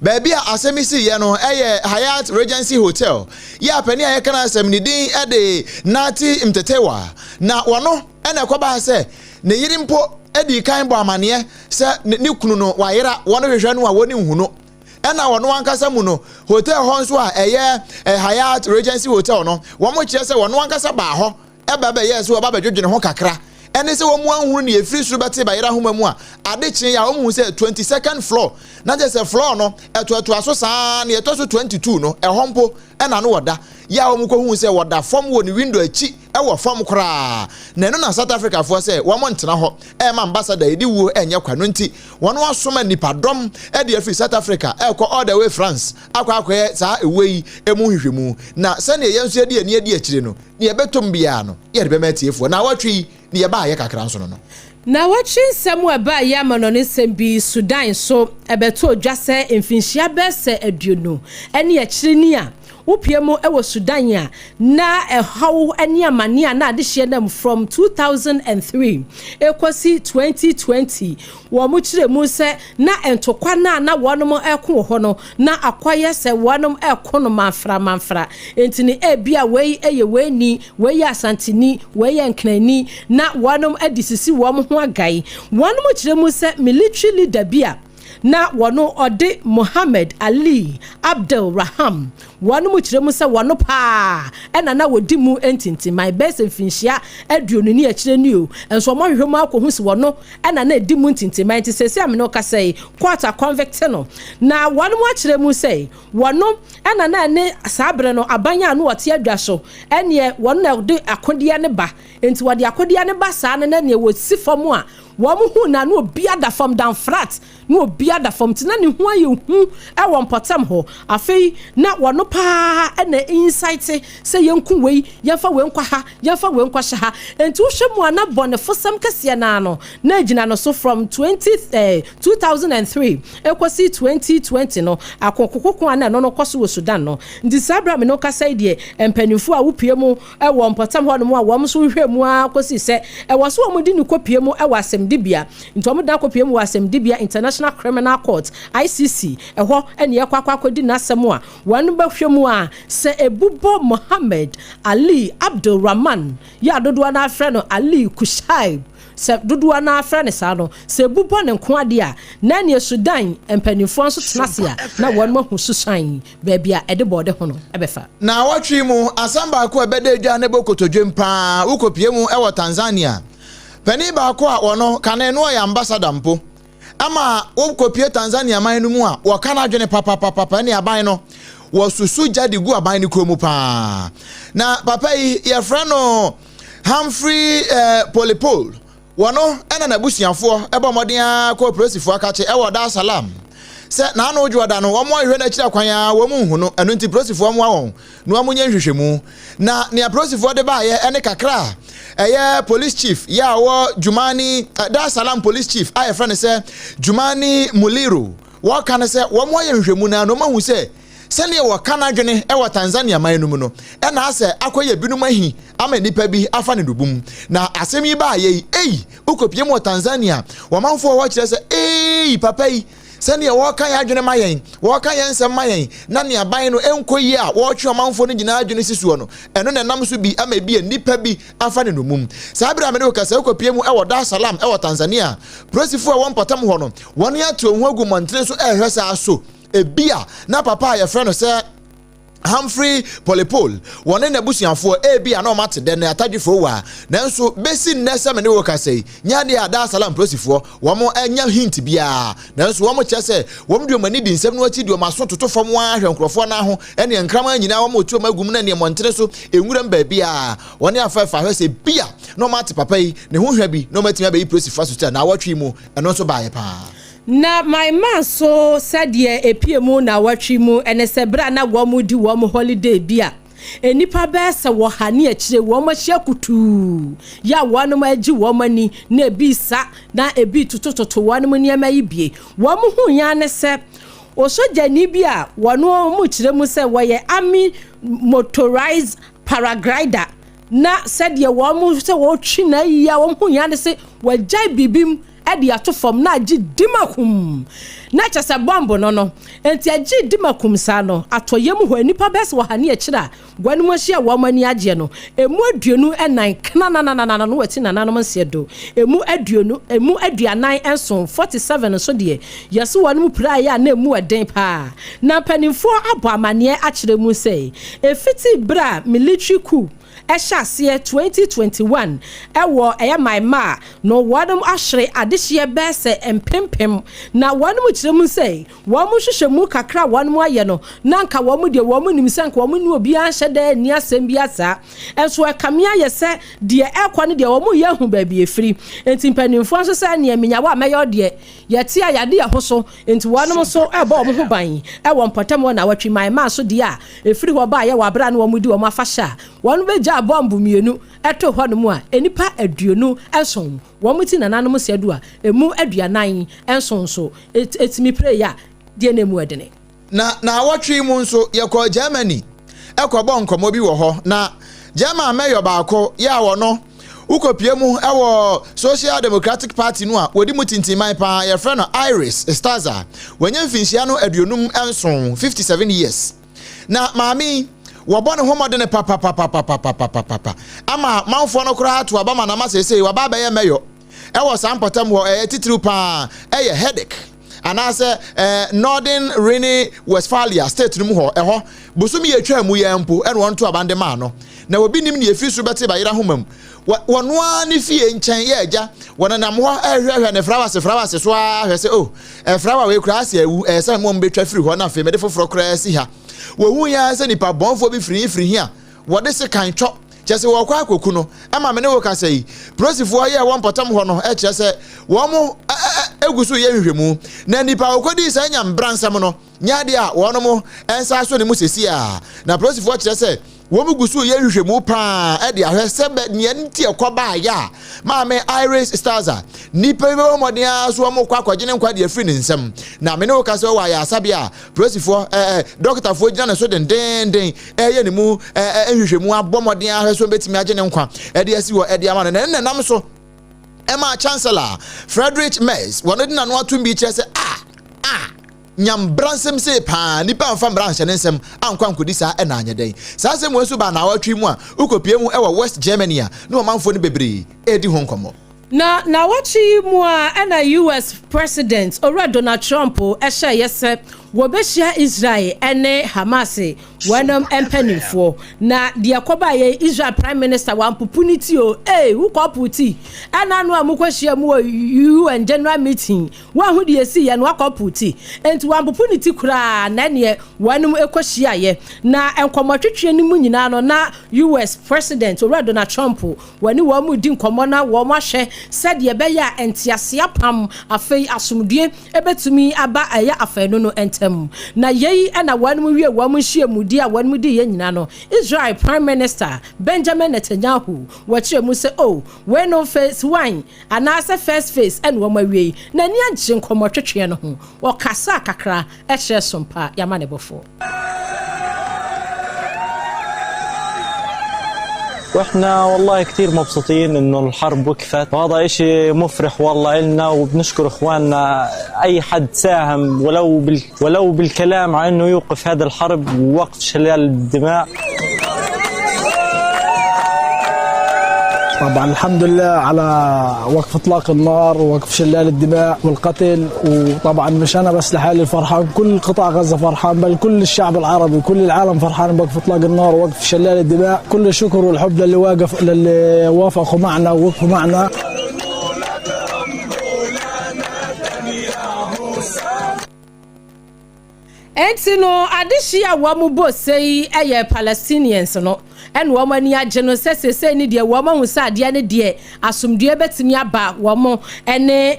baby a asemisi ye no eye Hyatt Regency Hotel ya pani aye kana asemnidin ede nati mtetewa na wono ene kwaba se ne yirimpo edi kan bo amane se ne kunu no wayera wono hwehwe no a woni huno ena wono ankasa mu no hotel ho nso a eye Hyatt Regency Hotel no wo mo kire se wono ankasa ba ho eba ba yes wo ba badwodwene ho kakra ene se wo mu anhuru ne efiri suru bete ba yera homa mu a ade kyen ya wo mu se 22nd floor na je se floor no eto aso saa ne eto so 22 no ehompo ena no woda ya wo mu ko hu se woda form wo ni window achi e wo form kra na no na South Africa fo se wo mo ntena ho e ma ambassador edi wo enye kwano nti wono asoma nipa dom e de afri South Africa e ko all the way France akwa saa ewei emu hwehwemu na se ne yenso edi ani edi akire no ne yebetom bia no ye de be matiefo na watwi ne ye ba ye kakra nso no na watching somewhere ba ya manone sembi Sudan so ebeto dwase emfinhia bese aduonu ene akire ni a upiemu ewo Sudan ya na ehaw ene amane a na ade hye nam from 2003 ekosi 2020 wo mu kire mu se na entokwa na wonom eko ho no na akwaye se wonom eko no manfra entini ebia wei eye weni wei asantini wei enknani na wonom adisisi wo ho agai wonom kire mu se military leader bia na wono ode Muhammad Ali Abdul Raham wanu mu kire mu se wono pa ena na wodi mu entinti my best finhia aduonu ni akire ni o enso mo hwehwe mu akohu si wono ena na edi mu entinti my sese amene ka say quarter convict no na wanu mu akire mu say wono ena na ne sabre no abanya no wote adwaso ene wono na de akode ne ba enti wode akode ne ba saa na ne wo si fam a wo mu hu na no bia da fam down flat no bia da fam tina ne hu aye hu e won potam ho afei na wono pa na insight say yenku wei yefa we nkwa ha yefa we nkwa sha enti wo hwemu ana bone fosam kase na no na agina no so from 2003 ekosi 2020 no akokokoko ana no koso wo Sudan no ndi sabra me no kasa die empanifo a wopie mu e won potam ho no mu a wo so hwemu a kosi se e wo so wo di ni kopie mu e wasem dibia nto mo da kopie mu wasem dibia International Criminal Court ICC eho ene yakwa di nasem a wanu bahwemu a se ebubo Muhammad Ali Abdul Rahman ya dodo na afre no Ali Kushaib se dodo na afre ne sa no se ebubo ne nko ade a na ne Sudan empanifo nso tenase a na wanu mahu susan baabia ede bode ho no ebefa na watwi mu asamba ko ebede adwa ne bokotodwem pa ukopie mu ewo Tanzania Peni ba ko a wono kane no ya ambassador mpo ama wo kopie Tanzania man no mu a wo kana adwene papa ne aban no wo susu jadi gu aban ne kromu pa na papa yi ye frɛ no Humphrey Polepole wono ena na busuafo eba moden a cooperative akache e wo Dar es Salaam se na no ojuoda no wo mo hwe na kira kwan a wo mu hu no eno nti prosifo mo awon no amunye nhwehwemu na ne prosifo de ba ye ene kakra police chief ya wo Jumani Dar es Salaam police chief aye friend say Jumani Muliro wo kan say wo mo ye nhwehwemu na no mahu say sene wo kana dwene e wo Tanzania manum no e na ase akoye binum ahi ama nipa bi afa ne dubum na asem yi ba ye ukopie mo Tanzania wo manfo wo kire say papa yi sene wo kan ya dwene mayen wo kan ya nsem mayen na ne aban no enkoyi a wo twe manfo no gina adwene sisuo no eno na nam so bi ama bi nipa bi afa ne numum sabira me ne ka say ukopie mu e wo Dar es Salaam e wo Tanzania prosifo e won potam ho no won ya to hu agu montre so ehwe sa so ebia na papa ya friend say Humphrey Polepole wone na busuafo ebia na o mate de na atadwefo wa nanso besi nnese me ne wo ka say nya de Dar es Salaam prosifo wo mo anya hint bia nanso wo mo che say wo mo de mani di nsem no achi de o maso toto fam wa hwenkrofo na ho ene nkrama nyina wo mo tuo magum na ne montere so enwuram ba bia wone afafa hwe say bia no mate papa yi ne ho hwa bi no matimi ba yi prosifo so na watwi mu eno so baaye pa na my man so said ye epiemu na watwi mu ene sebra na wo mu di wo mu holiday bia enipa besa wo hane akire wo ma hia kutu ya wonu ma agi wo mani na ebi sa na ebi tutututu wonu mu niam yi bie wo mu hu ya ne se osoja ni bia wonu mu kire mu se wo ye army motorized paraglider na said ye wo mu se wo twi na ya wo hu ya ne se wo jai bibim edi atofom na agi dimakum na chese bombo no enti agi dimakum sa no atoyem ho anipa bes wo hane akira gwanu mohia wo mani age no emu aduonu enan kana no wati nananom nsedo emu aduanan enson 47 so de yeso wonu pra ya na emu eden pa na panimfo abo amane akire mu sei efiti bra military coup ɛhyɛ 2021 ɛwɔ ɛyɛ maima no wɔnom ahwere adehye bɛsɛ empempem na wɔnom kyerɛ mu sɛ wɔn hwehwɛ mu kakra wɔnom ayɛ no nanka wɔn de wɔn nim sɛ nka wɔn ne obi ahyɛ da ni asɛm bi asa ɛnso ɛkamea yɛ sɛ deɛ ɛkɔ ne deɛ wɔn yɛ hu baabi efiri enti mpanimfoɔ nso sɛ ne aminyawo a mɛyɛ deɛ yɛte a yɛde yɛ ho so enti wɔnom so ɛbɔ wɔn ho ban ɛwɔ mpɔtam na wɔtwe maima so deɛ a efiri hɔ ba yɛ wɔ abra ne wɔn di wɔn afahyɛ wɔn bɛgya bɔmbu mienu ɛto hɔ no mu a enipa aduonu ɛnson wɔn ti nananom sɛ do a emu aduanan ɛnson so etimi pray ya deɛ na mu ɛdene na wɔtwe mu nso yɛkɔ Germany ɛkɔbɔ nkɔmɔ bi wɔ hɔ na German mayor baako yɛ awɔ no ukopie mu ɛwɔ Social Democratic Party no a wɔdi mu tintiman pa yɛfrɛ no Iris Staza wɔnyɛ mfinhyia no aduonum ɛnson 57 years na maami wɔbɔ ne homɔde ne papa ama manfoɔ no koraa to aba ma na ma sesei waba bɛyɛ mayor ɛwɔ sampɔtam hɔ ɛyɛ titiriw pa ɛyɛ headache anaasɛ Northern Rhine-Westphalia state no mu hɔ ɛhɔ bosom yɛ atwa mu yɛ mpo ɛne wɔn to abande ma no na obi nim ne efiri so bɛte ba yira homam wɔnoa ne fie nkyɛn yɛ agya wɔnanam hɔ ɛhwehwɛ ne flowers so ahwɛ sɛ oh flower we kura ase awu ɛsɛ mo mbetwa firi hɔ na afei mede foforɔ kura si ha wɔhu ya sɛ nipa bɔnfo bi firi hi a wɔde se kan twɔ kyɛsɛ wɔkɔ akoku no ama me ne wo ka sɛ prosifoɔ yɛ wɔn pɔtam hɔ no ɛkyerɛ sɛ wɔn mo egusu yɛ hwehwɛmu na nipa okodi sɛ nyam bransam no nyade a wɔn mo ɛnsa so ne mu sesi a na prosifoɔ kyerɛ sɛ wɔn gusu yɛ hwehwɛmu pa ɛde ahwɛ sɛ bɛ nea nti ɛkɔba ya maame Iris Staza nipa bi wɔ mɔden so wɔn kɔ akɔgye ne nkwa de afiri ne nsam na me ne wo ka sɛ wɔ ayɛ asabea prosifoɔ dɔktafoɔ gyina ne so dendenden ɛyɛ ne mu hwehwɛmu abɔ mɔden ahwɛ so betimi agye ne nkwa ɛde asi wɔ ɛde ama no na nenam so Emma Chancellor Friedrich Merz wɔn de na no atum bi kyerɛ sɛ nyam bransem se pa nipa mfa branche ne nsem ankwa nkodi saa ɛna anyɛ den saa sɛ mo nso ba na awatwi mu a ukopie mu ɛwɔ West Germany a na ɔmanfo no bebree edi ho nkɔmɔ na wachi mu a ɛna US President owura Donald Trump ɛhyɛ yɛsɛ wɔbɛhyia Israel ɛne Hamas wɔnom empanimfoɔ na deɛ kɔba yɛ Israel Prime Minister wampupuniti o wukɔputi ɛna no a mukɔhyia mu UN General Meeting wahu de esi yɛ no wakɔputi enti wampupuniti kura na ne wɔnom ekɔhyia yɛ na nkɔmɔtwetwe ne mu nyinaa no na US President owura Donald Trump wɔne wɔn mu di nkɔmɔ na wɔn ahwɛ sɛdeɛ bɛyɛ entiasia pam afei asomdue ebetumi aba ɛyɛ afɛ no ntem na yei ɛna wɔnom wie wɔn hyia mu di a wɔnom di yɛ nyina no Israel Prime Minister Benjamin Netanyahu wɔkyerɛ mu sɛ we no face one anaasɛ first face ɛna wɔn awie na ni agye nkɔmɔtwetwe no ho wɔkasa kakra ɛhyɛ sompa yama ne bɔfo واحنا والله كثير مبسوطين انه الحرب وقفت وهذا اشي مفرح والله لنا وبنشكر اخواننا اي حد ساهم ولو بالكلام عن انه يوقف هذا الحرب ووقف شلال الدماء طبعا الحمد لله على وقف اطلاق النار ووقف شلال الدماء والقتل وطبعا مش انا بس لحالي فرحان كل قطاع غزه فرحان بل كل الشعب العربي كل العالم فرحان بوقف اطلاق النار ووقف شلال الدماء كل الشكر والحب للي وافقوا معنا ووقفوا معنا enti no adehia wa mu bo sei eye Palestinians no en wo mani agye no sesese ni de wo ma hu sa de ne de asomdue betimi aba wo mo ene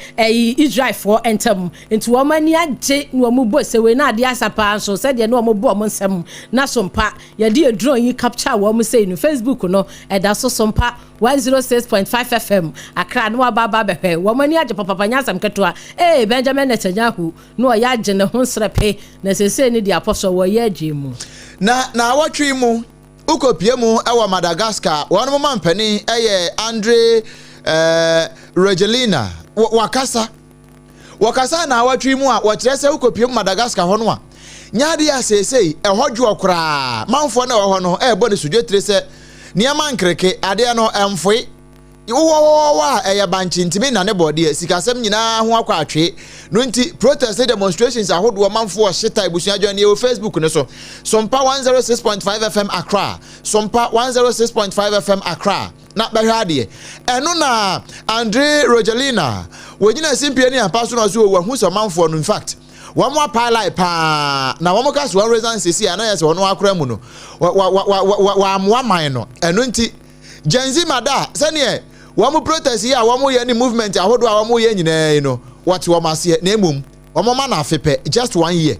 Israel for entam enti wo mani agye no mu bo sei we na de asapa so se de no mo bo mo nsam na sompa ye de drone yi capture wo mo sei no Facebook no eda so sompa 106.5 FM akra no aba behwe wo mani agye papa nyasam keto a Benjamin Netanyahu no ya agye ne ho srepe na sese ni de apostle wo ye agye mu na awatwi mu ukopie mu ewa Madagascar wonu mo mampani eye Andre Regelina wakasa na awatwi mu a wɔkyerɛ sɛ ukopie mu Madagascar ho no a nyaade asesei ehodwo okra manfo na wo ho no ebo ne sudwetre sɛ niama nkreke ade no emfoe Wa eya banchi ntimi na ne body sikasem nyina ho akwa atwe no nti protest demonstrations ahodo manfo shita ibusua adwane e Facebook ne so SOMPA 106.5 FM Accra SOMPA 106.5 FM Accra na behade eno na Andre Rogelina wonyina simpie ni apaso na so wahu so manfo no in fact one more pile pa na one cast one reason sisi ana yes one akra mu no wa man no eno nti Genzi mada sene wamu protest here wamu ye ni movement ahodo wamu ye nyina no what wamase na emum wamama na afepe just 1 year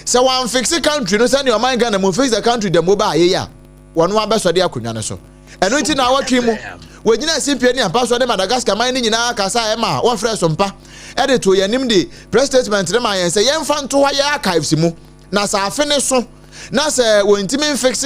so one fix the country no sene o man Ghana mo fix the country the mobile ye ya wonu abesode akonwa ne so eno nti na watwe mu wegyina simpie ni ampaso de Madagascar man ni nyina kasa e ma wo frɛ SOMPA edit to yanim de press statement ne ma yen se yemfa nto wa ya archives mu na sa afene so na se wontimi fix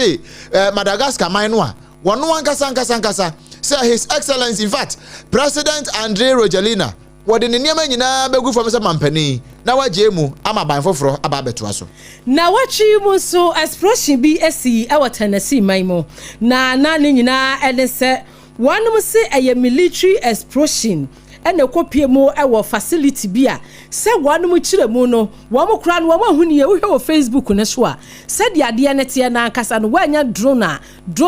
Madagascar man no a wono ankasa say His Excellency in fact President Andre Rogelina wode ne niam nyina begu fam se mampani na waje mu ama ban foforo aba beto aso na wachi mu so expression bi esi e Tennessee maimo na ne nyina ene se wanum se eye military explosion ene kopie mu e facility bi a se wanum kire mu no wo mo kra no wo mahuni ye wo hwe Facebook ne so a se de ade ne te na ankasa no wanya drone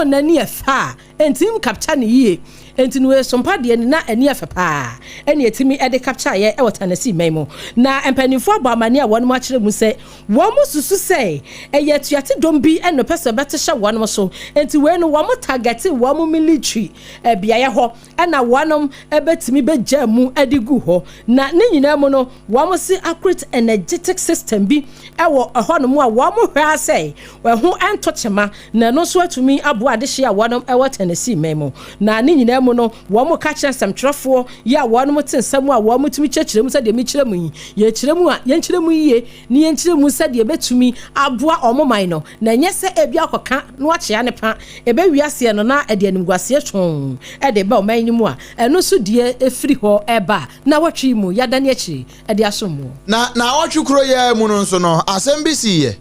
na ne fa entim capture ne yie entinu SOMPA de na ani afepa ene etimi ede capture ye e Tennessee maimo na empanifo abamane a wonum akire mu se wo mo susu se eye tuate dombi ene pese betehye wonum so enti we no wo mo target wo mo military biaye ho ena wonum ebetimi beja mu adigu ho na ne nyina mu no wo mo se accurate energetic system bi ewo ehonum a wo mo hwa se we ho entochema na no so atumi abo adehye a wonum ewo Tennessee maimo na ne nyina mu no wo mo ka kire samtrefo ya wonum tensam a wo mo tumi chekirem se de mi kirem yi ye kirem a ye kirem yiye ni ye kirem se de betumi aboa omoman no na nyese ebi akoka no akyea ne pa ebe wiase no na ede animguase twon ede ba oman ni mu a eno so de efiri ho eba na watwi mu yada ne akiri ede asomo na watwukuro ye mu no nso no asembisi ye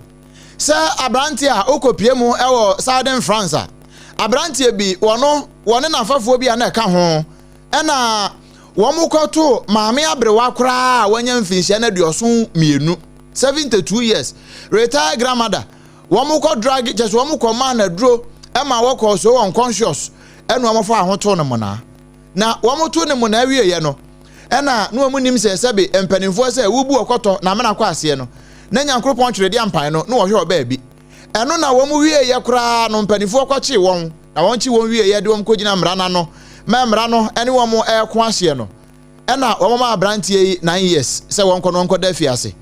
se abranti a okopie mu ewo Southern France abranti bi wone na afafuo bi na ka ho ena wo mukoto maame abrewa kora wanya mfinhia na duoso mienu 72 years retired grandmother wo muko drag just wo muko man na duro ema wo ko so unconscious enu amofo ahoto ne mona na wo muto ne mona awie ye no ena no mu nim se sebe empanimfo se wubu okoto na mena kwa ase no na nyankropon twere de ampan no na wo hwe oba bi eno na wo mu wie ye kora no mpanimfo kwache won na won chi won wie ye de won kogina mrana no ma mra no ene wo mo ko ahye no ena wo ma abrantie yi 9 years se won ko da fiase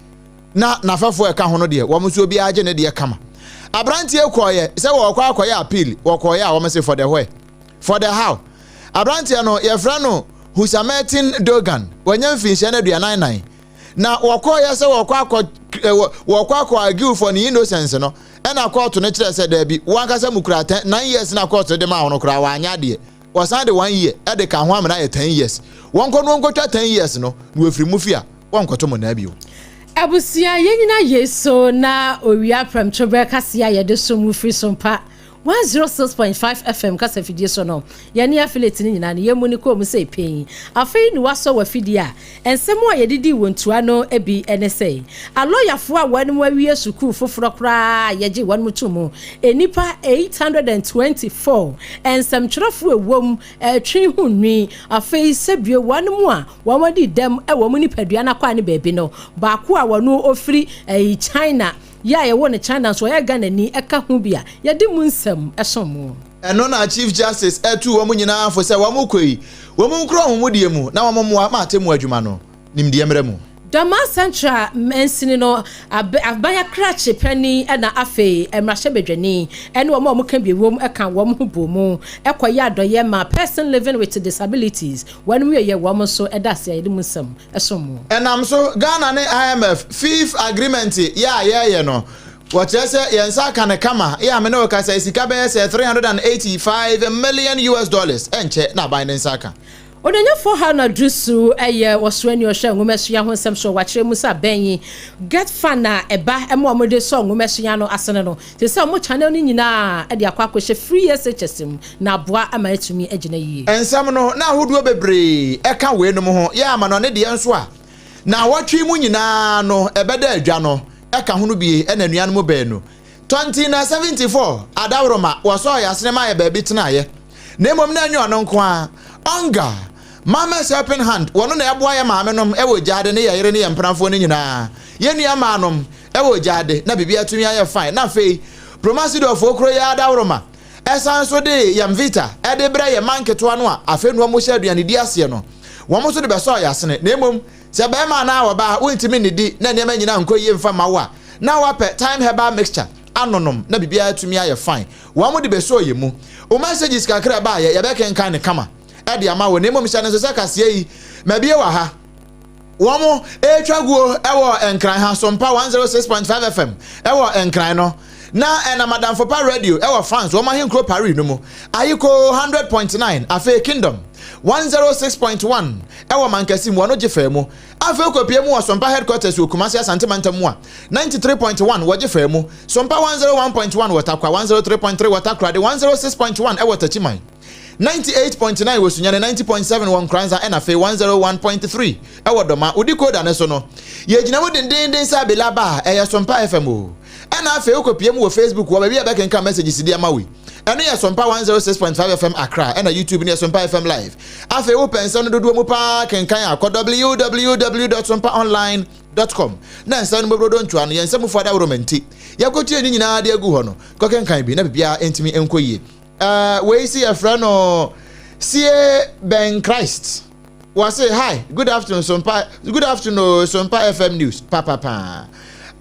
na nafafo e ka ho no de wo mo so bi age ne de kama abrantie koye se wo kwa akoye appeal wo koye a wo se for the where for the how abrantie no ye fra no Husametin Dogan wanya mfinhia na 99 na wo koye se wo kwa argue for the innocence no ena court no kire se da bi wankasa mukura 9 years na court de ma ho no kura wa anya de was and 1 year e de ka ho amena 10 years wonko no nkotwa 10 years no no afiri mufia wonkoto mo na bi o abusia yenyina yeso na owia pram chobe kasia ye de so mu free SOMPA 106.5 FM kasa fidie so no ye ne affiliate ni nyina ne ye mu ni ko mu sei pen afei ni waso wa fidie a ensemo a ye didi wontua no ebi NSA aloyafo a wan mu awie sukuu foforo kra ye gi wan mu tumu enipa 824 ensem twerefo ewom twi hunwi afei sebie wan mu a wamadi dem e wo mu ni padua na kwa ne beebi no ba ko a wonu ofiri China ya ye won China so ya Ghana ni eka hu bia ye di mu nsam esomo eno na Chief Justice etu wo mu nyina afo se wo mu koi wo mu nkro ho mu die mu na wo mu ma atemu adwuma no nimdie mre mu Dama Central mensini no abaya krache pani na afe emrahye bedwani ene wo mo kan bi wom eka wo mo bomu ekoya adoye ma person living with disabilities when we ye wo mo so edase ye mu sam esomo enam so Ghana ne IMF fifth agreement ye no what you say yensa kan kama ya me no ka say sika be say $385 million enche na Binance aka Odenya for Hana Drusu eye was when you share Mumesia when some so watch Musa Benny get fana eba emomode song Mumesiano Asanano. The some much channel nina e dia kwakwe free SHSM na boa ama etumi agina yi. Ensam no na hodo bebre e ka we no ho ya ama no ne de enso a na watwe mu nyina no ebeda adwa no e ka hono bie e na nuan mu be no 2074 adawroma waso ya sinema ye ba bi tena ye na mom na anyo no nko a onga Mama's helping hand, one on the Abuya Mamanum, Ewo Jade, near Irene and Pranfonina. Yeni Amanum, Ewo Jade, Nabibia to me, I fine. Na fe, Promasido of Okroya Dauroma. Esan so de Yamvita, Edebra, Manke Tuanua, a friend one Mushed and Diasiano. One most of the Basoya, Senate, Nemum, Sabema now about Wintimini di, Nanemania and Koyim Famawa. Now up at time heba mixture. Anonom, Nabibia to me, I fine. One would be so you mu. O messages can crab by ya back and kind of come. Edi ama wo nemo misa nso sakasie yi mabie wa ha wo mo etwaguo ewo enkran ha SOMPA 106.5 FM ewo enkran no na ena madam fopa radio ewo France wo ma henkro Paris no mo ayiko 100.9 afa Kingdom 106.1 ewo mankasim wo no jefa mu afa kopie mu SOMPA headquarters wo Kumasi Asante Mantam a 93.1 wo jefa mu SOMPA 101.1 Watakwa 103.3 Watakra de 106.1 ewo Tachiman 98.9 was Sunyane 90.7 one Kranza and Afe 101.3 Ewadoma Udi Koda Nesono Ye Jinamu den Sabi Laba Eya SOMPA FM and Afe Oko PM with Facebook where we back and come messages Dia Maui and Eya SOMPA 106.5 FM Accra and a YouTube near SOMPA FM Live Afe Open Son do Mupa can kaya www.sompaonline.com na san mo brodon twa no yensem fo da romenti yakoti ani nyina de agu ho no koken kan bi na bibia entimi enkoyie we see a friend or see Ben Christ was say hi good afternoon SOMPA FM news papa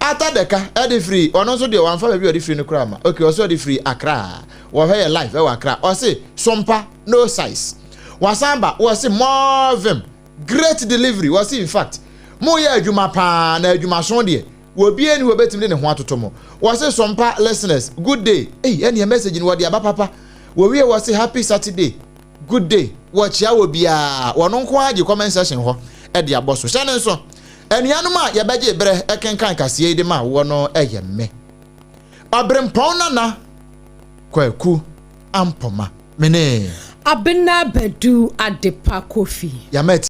ata deka e free ono so de wan fa bi o de free no kra ma okay also de free Accra wo he live e wa Accra o say SOMPA no size wasamba was say more them great delivery was in fact mo ya adwuma pa na adwuma so de wo bie ni wo betim ne ho atotomo was say SOMPA listeners good day any message in what dia papa we was say happy Saturday good day watch ya wo bia wono nko age comment section ho e dia boso chane so anuanom a ye beje bre ekenkan kase de ma wo no eye me abrempon na kwaku ampoma mene abena bedu adepa kofi ya met